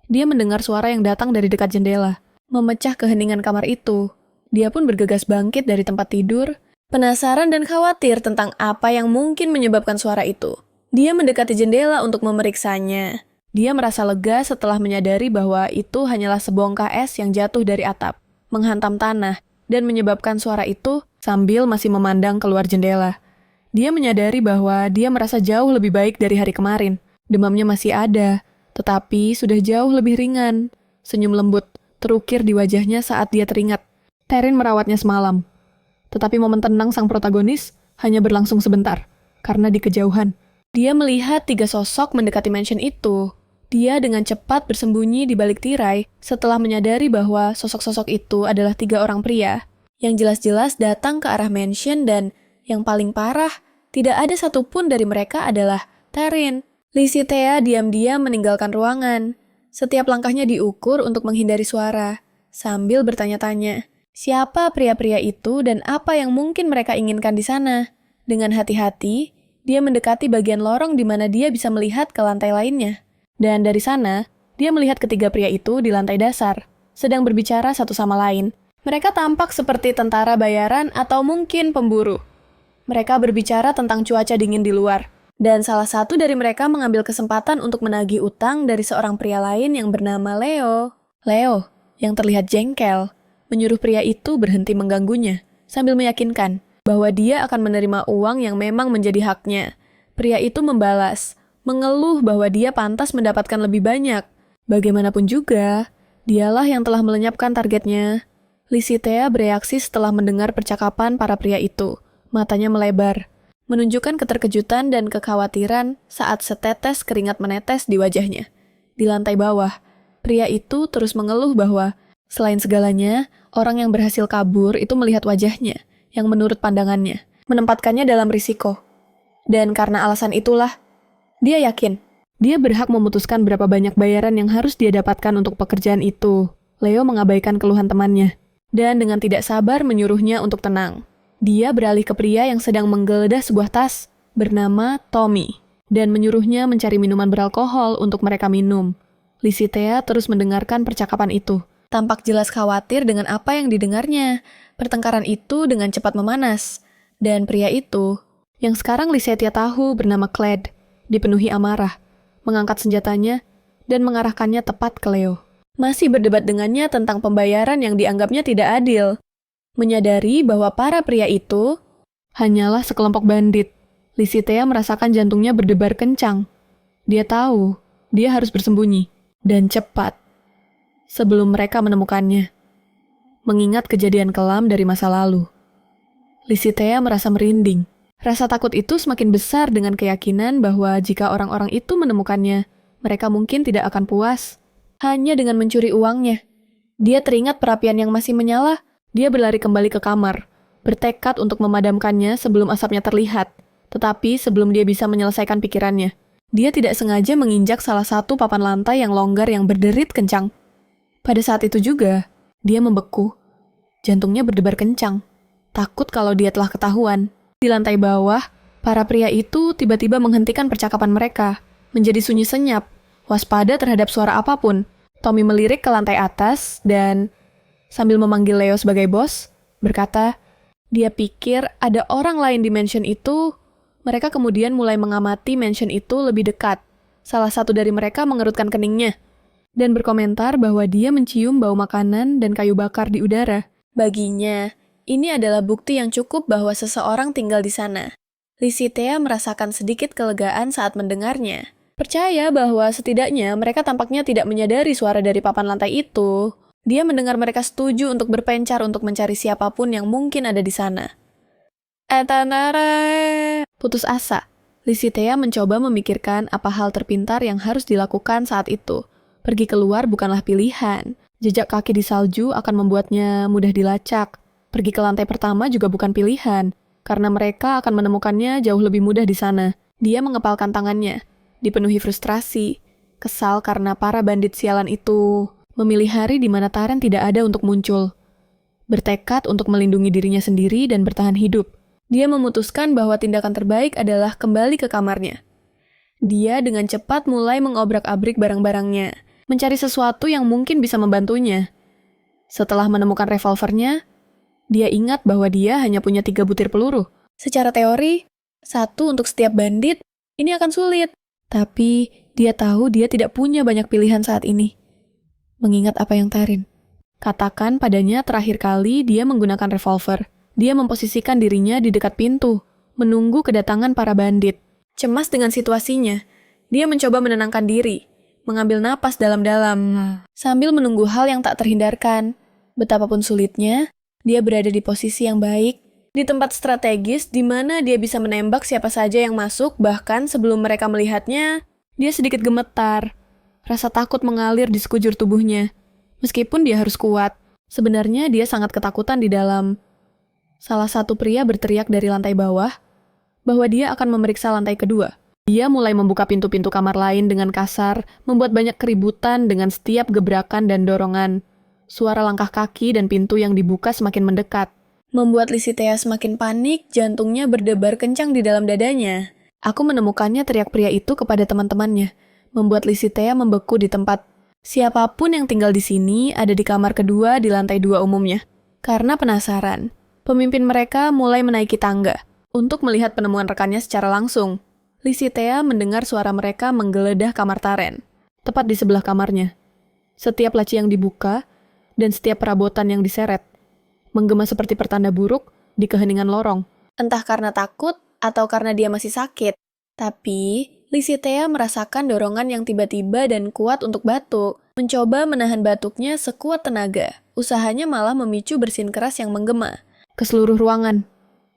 dia mendengar suara yang datang dari dekat jendela, memecah keheningan kamar itu. Dia pun bergegas bangkit dari tempat tidur, penasaran dan khawatir tentang apa yang mungkin menyebabkan suara itu. Dia mendekati jendela untuk memeriksanya. Dia merasa lega setelah menyadari bahwa itu hanyalah sebongkah es yang jatuh dari atap, menghantam tanah, dan menyebabkan suara itu sambil masih memandang keluar jendela. Dia menyadari bahwa dia merasa jauh lebih baik dari hari kemarin. Demamnya masih ada, tetapi sudah jauh lebih ringan. Senyum lembut terukir di wajahnya saat dia teringat Taren merawatnya semalam. Tetapi momen tenang sang protagonis hanya berlangsung sebentar, karena di kejauhan. Dia melihat 3 sosok mendekati mansion itu. Dia dengan cepat bersembunyi di balik tirai setelah menyadari bahwa sosok-sosok itu adalah 3 orang pria yang jelas-jelas datang ke arah mansion dan yang paling parah, tidak ada satupun dari mereka adalah Taren. Lisitea diam-diam meninggalkan ruangan. Setiap langkahnya diukur untuk menghindari suara, sambil bertanya-tanya, siapa pria-pria itu dan apa yang mungkin mereka inginkan di sana. Dengan hati-hati, dia mendekati bagian lorong di mana dia bisa melihat ke lantai lainnya. Dan dari sana, dia melihat ketiga pria itu di lantai dasar, sedang berbicara satu sama lain. Mereka tampak seperti tentara bayaran atau mungkin pemburu. Mereka berbicara tentang cuaca dingin di luar. Dan salah satu dari mereka mengambil kesempatan untuk menagih utang dari seorang pria lain yang bernama Leo. Leo, yang terlihat jengkel, menyuruh pria itu berhenti mengganggunya, sambil meyakinkan bahwa dia akan menerima uang yang memang menjadi haknya. Pria itu membalas, mengeluh bahwa dia pantas mendapatkan lebih banyak. Bagaimanapun juga, dialah yang telah melenyapkan targetnya. Lisitea bereaksi setelah mendengar percakapan para pria itu. Matanya melebar, menunjukkan keterkejutan dan kekhawatiran saat setetes keringat menetes di wajahnya. Di lantai bawah, pria itu terus mengeluh bahwa Selain segalanya, orang yang berhasil kabur itu melihat wajahnya, yang menurut pandangannya, menempatkannya dalam risiko. Dan karena alasan itulah, dia yakin Dia berhak memutuskan berapa banyak bayaran yang harus dia dapatkan untuk pekerjaan itu. Leo mengabaikan keluhan temannya, dan dengan tidak sabar menyuruhnya untuk tenang. Dia beralih ke pria yang sedang menggeledah sebuah tas bernama Tommy, dan menyuruhnya mencari minuman beralkohol untuk mereka minum. Lysitea terus mendengarkan percakapan itu. tampak jelas khawatir dengan apa yang didengarnya. Pertengkaran itu dengan cepat memanas. Dan pria itu, Yang sekarang Lysitea tahu bernama Clyde, dipenuhi amarah, mengangkat senjatanya, dan mengarahkannya tepat ke Leo. masih berdebat dengannya tentang pembayaran yang dianggapnya tidak adil. Menyadari bahwa para pria itu Hanyalah sekelompok bandit. Lysitea merasakan jantungnya berdebar kencang. Dia tahu, dia harus bersembunyi. Dan cepat. Sebelum mereka menemukannya. Mengingat kejadian kelam dari masa lalu. Lysitea merasa merinding. Rasa takut itu semakin besar dengan keyakinan bahwa jika orang-orang itu menemukannya, mereka mungkin tidak akan puas. hanya dengan mencuri uangnya. Dia teringat perapian yang masih menyala. Dia berlari kembali ke kamar, bertekad untuk memadamkannya sebelum asapnya terlihat. Tetapi sebelum dia bisa menyelesaikan pikirannya, dia tidak sengaja menginjak salah satu papan lantai yang longgar yang berderit kencang. Pada saat itu juga, dia membeku. Jantungnya berdebar kencang. Takut kalau dia telah ketahuan. Di lantai bawah, para pria itu tiba-tiba menghentikan percakapan mereka, menjadi sunyi senyap, waspada terhadap suara apapun. Tommy melirik ke lantai atas dan, sambil memanggil Leo sebagai bos, berkata, dia pikir ada orang lain di mansion itu. Mereka kemudian mulai mengamati mansion itu lebih dekat. Salah satu dari mereka mengerutkan keningnya dan berkomentar bahwa dia mencium bau makanan dan kayu bakar di udara. Baginya, ini adalah bukti yang cukup bahwa seseorang tinggal di sana. Lysitea merasakan sedikit kelegaan saat mendengarnya. Percaya bahwa setidaknya mereka tampaknya tidak menyadari suara dari papan lantai itu. Dia mendengar mereka setuju untuk berpencar untuk mencari siapapun yang mungkin ada di sana. Etanare! Putus asa, Lysitea mencoba memikirkan apa hal terpintar yang harus dilakukan saat itu. Pergi keluar bukanlah pilihan. Jejak kaki di salju akan membuatnya mudah dilacak. Pergi ke lantai pertama juga bukan pilihan, karena mereka akan menemukannya jauh lebih mudah di sana. Dia mengepalkan tangannya, dipenuhi frustrasi, kesal karena para bandit sialan itu memilih hari di mana Taren tidak ada untuk muncul. Bertekad untuk melindungi dirinya sendiri dan bertahan hidup. Dia memutuskan bahwa tindakan terbaik adalah kembali ke kamarnya. Dia dengan cepat mulai mengobrak-abrik barang-barangnya, mencari sesuatu yang mungkin bisa membantunya. Setelah menemukan revolvernya, dia ingat bahwa dia hanya punya 3 butir peluru. Secara teori, 1 untuk setiap bandit, ini akan sulit. Tapi dia tahu dia tidak punya banyak pilihan saat ini. Mengingat apa yang Taren katakan padanya terakhir kali dia menggunakan revolver. Dia memposisikan dirinya di dekat pintu, menunggu kedatangan para bandit. Cemas dengan situasinya, dia mencoba menenangkan diri, mengambil napas dalam-dalam, sambil menunggu hal yang tak terhindarkan. Betapapun sulitnya, dia berada di posisi yang baik, di tempat strategis di mana dia bisa menembak siapa saja yang masuk, bahkan sebelum mereka melihatnya. Dia sedikit gemetar. Rasa takut mengalir di sekujur tubuhnya. Meskipun dia harus kuat, sebenarnya dia sangat ketakutan di dalam. Salah satu pria berteriak dari lantai bawah bahwa dia akan memeriksa lantai kedua. Dia mulai membuka pintu-pintu kamar lain dengan kasar, membuat banyak keributan dengan setiap gebrakan dan dorongan. Suara langkah kaki dan pintu yang dibuka semakin mendekat. Membuat Lysitea semakin panik, jantungnya berdebar kencang di dalam dadanya. Aku menemukannya, teriak pria itu kepada teman-temannya, membuat Lysitea membeku di tempat. Siapapun yang tinggal di sini ada di kamar kedua di lantai 2 umumnya. Karena penasaran, pemimpin mereka mulai menaiki tangga untuk melihat penemuan rekannya secara langsung. Lysitea mendengar suara mereka menggeledah kamar Taren, tepat di sebelah kamarnya. Setiap laci yang dibuka dan setiap perabotan yang diseret menggema seperti pertanda buruk di keheningan lorong. Entah karena takut atau karena dia masih sakit. Tapi, Lysitea merasakan dorongan yang tiba-tiba dan kuat untuk batuk. Mencoba menahan batuknya sekuat tenaga. Usahanya malah memicu bersin keras yang menggema ke seluruh ruangan.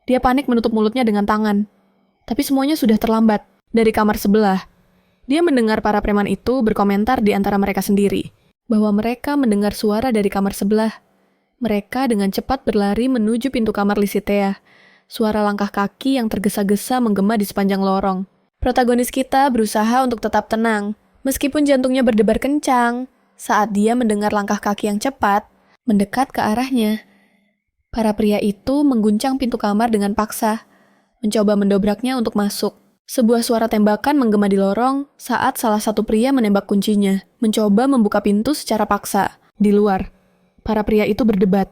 Dia panik menutup mulutnya dengan tangan. Tapi semuanya sudah terlambat. Dari kamar sebelah, dia mendengar para preman itu berkomentar di antara mereka sendiri. bahwa mereka mendengar suara dari kamar sebelah. Mereka dengan cepat berlari menuju pintu kamar Lisitea. Suara langkah kaki yang tergesa-gesa menggema di sepanjang lorong. Protagonis kita berusaha untuk tetap tenang, meskipun jantungnya berdebar kencang saat dia mendengar langkah kaki yang cepat mendekat ke arahnya. Para pria itu mengguncang pintu kamar dengan paksa, mencoba mendobraknya untuk masuk. Sebuah suara tembakan menggema di lorong saat salah satu pria menembak kuncinya, mencoba membuka pintu secara paksa. Di luar, para pria itu berdebat,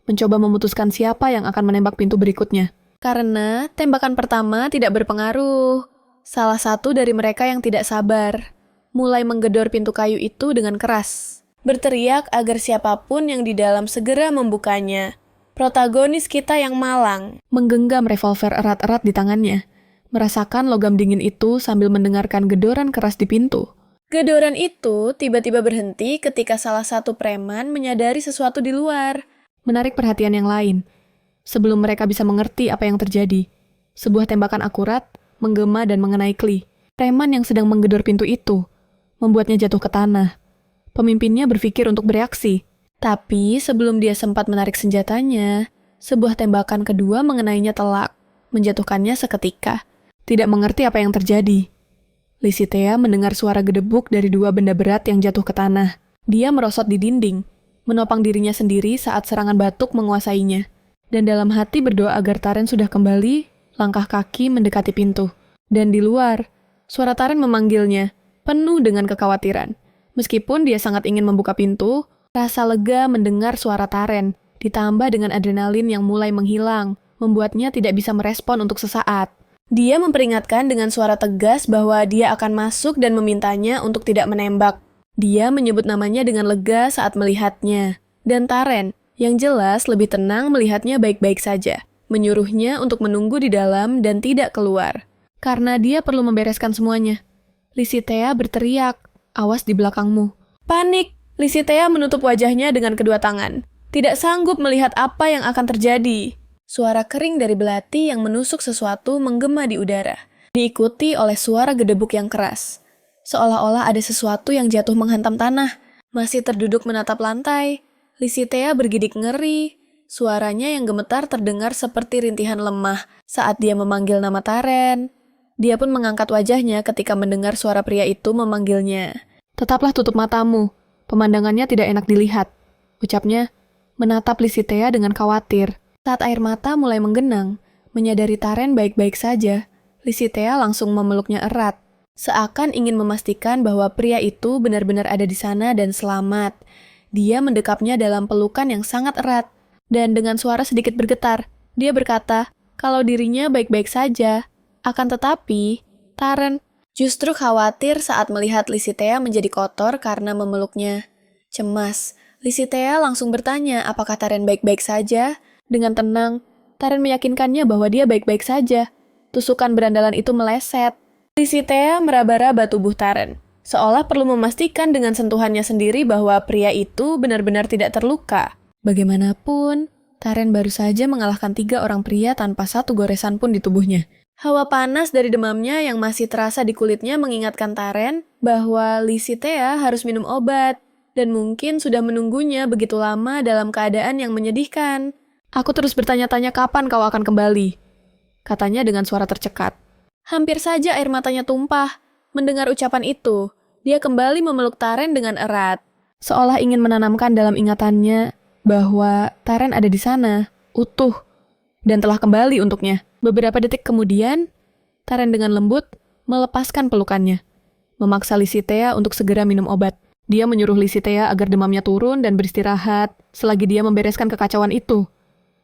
mencoba memutuskan siapa yang akan menembak pintu berikutnya. Karena tembakan pertama tidak berpengaruh, salah satu dari mereka yang tidak sabar mulai menggedor pintu kayu itu dengan keras, berteriak agar siapapun yang di dalam segera membukanya. Protagonis kita yang malang menggenggam revolver erat-erat di tangannya, merasakan logam dingin itu sambil mendengarkan gedoran keras di pintu. Gedoran itu tiba-tiba berhenti ketika salah satu preman menyadari sesuatu di luar. Menarik perhatian yang lain. Sebelum mereka bisa mengerti apa yang terjadi, sebuah tembakan akurat menggema dan mengenai Klee, preman yang sedang menggedor pintu itu, membuatnya jatuh ke tanah. Pemimpinnya berpikir untuk bereaksi, tapi sebelum dia sempat menarik senjatanya, sebuah tembakan kedua mengenainya telak, menjatuhkannya seketika. Tidak mengerti apa yang terjadi. Lisitea mendengar suara gedebuk dari dua benda berat yang jatuh ke tanah. Dia merosot di dinding, menopang dirinya sendiri saat serangan batuk menguasainya. Dan dalam hati berdoa agar Taren sudah kembali, langkah kaki mendekati pintu. Dan di luar, suara Taren memanggilnya, penuh dengan kekhawatiran. Meskipun dia sangat ingin membuka pintu, rasa lega mendengar suara Taren, ditambah dengan adrenalin yang mulai menghilang, membuatnya tidak bisa merespon untuk sesaat. Dia memperingatkan dengan suara tegas bahwa dia akan masuk dan memintanya untuk tidak menembak. Dia menyebut namanya dengan lega saat melihatnya. Dan Taren, yang jelas lebih tenang melihatnya baik-baik saja, menyuruhnya untuk menunggu di dalam dan tidak keluar. Karena dia perlu membereskan semuanya. Lisitea berteriak, "Awas di belakangmu." Panik, Lisitea menutup wajahnya dengan kedua tangan. Tidak sanggup melihat apa yang akan terjadi. Suara kering dari belati yang menusuk sesuatu menggema di udara, diikuti oleh suara gedebuk yang keras. Seolah-olah ada sesuatu yang jatuh menghantam tanah. Masih terduduk menatap lantai, Lisitea bergidik ngeri. Suaranya yang gemetar terdengar seperti rintihan lemah saat dia memanggil nama Taren. Dia pun mengangkat wajahnya ketika mendengar suara pria itu memanggilnya. "Tetaplah tutup matamu, pemandangannya tidak enak dilihat," ucapnya, menatap Lisitea dengan khawatir. Saat air mata mulai menggenang, menyadari Taren baik-baik saja, Lisitea langsung memeluknya erat, seakan ingin memastikan bahwa pria itu benar-benar ada di sana dan selamat. Dia mendekapnya dalam pelukan yang sangat erat, dan dengan suara sedikit bergetar, dia berkata kalau dirinya baik-baik saja. Akan tetapi, Taren justru khawatir saat melihat Lisitea menjadi kotor karena memeluknya. Cemas, Lisitea langsung bertanya apakah Taren baik-baik saja. Dengan tenang, Taren meyakinkannya bahwa dia baik-baik saja. Tusukan berandalan itu meleset. Lisitea meraba-raba tubuh Taren, seolah perlu memastikan dengan sentuhannya sendiri bahwa pria itu benar-benar tidak terluka. Bagaimanapun, Taren baru saja mengalahkan 3 orang pria tanpa satu goresan pun di tubuhnya. Hawa panas dari demamnya yang masih terasa di kulitnya mengingatkan Taren bahwa Lisitea harus minum obat, dan mungkin sudah menunggunya begitu lama dalam keadaan yang menyedihkan. "Aku terus bertanya-tanya kapan kau akan kembali," katanya dengan suara tercekat. Hampir saja air matanya tumpah. Mendengar ucapan itu, dia kembali memeluk Taren dengan erat, seolah ingin menanamkan dalam ingatannya bahwa Taren ada di sana, utuh, dan telah kembali untuknya. Beberapa detik kemudian, Taren dengan lembut melepaskan pelukannya, memaksa Lisitea untuk segera minum obat. Dia menyuruh Lisitea agar demamnya turun dan beristirahat selagi dia membereskan kekacauan itu.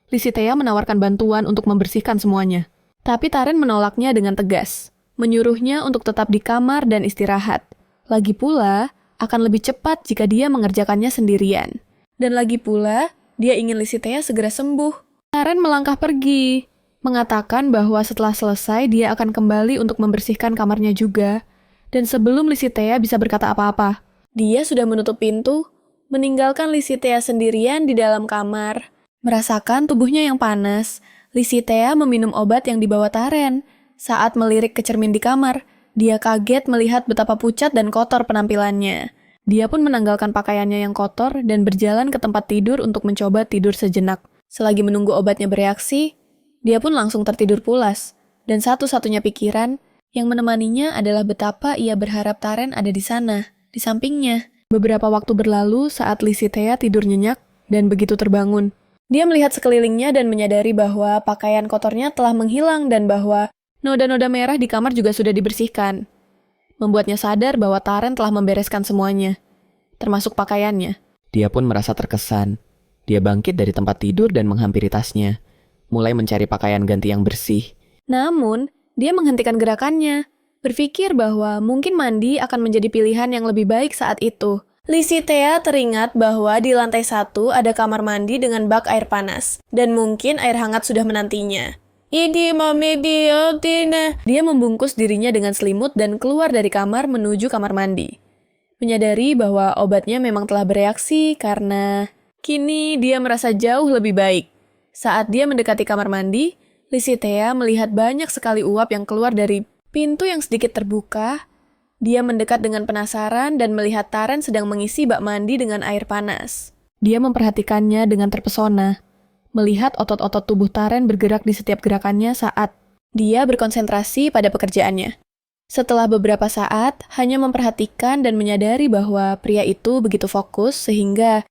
Lisitea menawarkan bantuan untuk membersihkan semuanya. Tapi Taren menolaknya dengan tegas, menyuruhnya untuk tetap di kamar dan istirahat. Lagi pula, akan lebih cepat jika dia mengerjakannya sendirian. Dan lagi pula, dia ingin Lisitea segera sembuh. Taren melangkah pergi, mengatakan bahwa setelah selesai dia akan kembali untuk membersihkan kamarnya juga. Dan sebelum Lisitea bisa berkata apa-apa, dia sudah menutup pintu, meninggalkan Lisitea sendirian di dalam kamar. Merasakan tubuhnya yang panas, Lisitea meminum obat yang dibawa Taren. Saat melirik ke cermin di kamar, dia kaget melihat betapa pucat dan kotor penampilannya. Dia pun menanggalkan pakaiannya yang kotor dan berjalan ke tempat tidur untuk mencoba tidur sejenak. Selagi menunggu obatnya bereaksi, dia pun langsung tertidur pulas. Dan satu-satunya pikiran yang menemaninya adalah betapa ia berharap Taren ada di sana, di sampingnya. Beberapa waktu berlalu saat Lysithea tidur nyenyak dan begitu terbangun. Dia melihat sekelilingnya dan menyadari bahwa pakaian kotornya telah menghilang dan bahwa noda-noda merah di kamar juga sudah dibersihkan. Membuatnya sadar bahwa Taren telah membereskan semuanya, termasuk pakaiannya. Dia pun merasa terkesan. Dia bangkit dari tempat tidur dan menghampiri tasnya, mulai mencari pakaian ganti yang bersih. Namun, dia menghentikan gerakannya, berpikir bahwa mungkin mandi akan menjadi pilihan yang lebih baik saat itu. Lysithea teringat bahwa di lantai 1 ada kamar mandi dengan bak air panas, dan mungkin air hangat sudah menantinya. Dia membungkus dirinya dengan selimut dan keluar dari kamar menuju kamar mandi. Menyadari bahwa obatnya memang telah bereaksi karena kini dia merasa jauh lebih baik. Saat dia mendekati kamar mandi, Lysithea melihat banyak sekali uap yang keluar dari pintu yang sedikit terbuka. Dia mendekat dengan penasaran dan melihat Taren sedang mengisi bak mandi dengan air panas. Dia memperhatikannya dengan terpesona, melihat otot-otot tubuh Taren bergerak di setiap gerakannya saat dia berkonsentrasi pada pekerjaannya. Setelah beberapa saat, hanya memperhatikan dan menyadari bahwa pria itu begitu fokus sehingga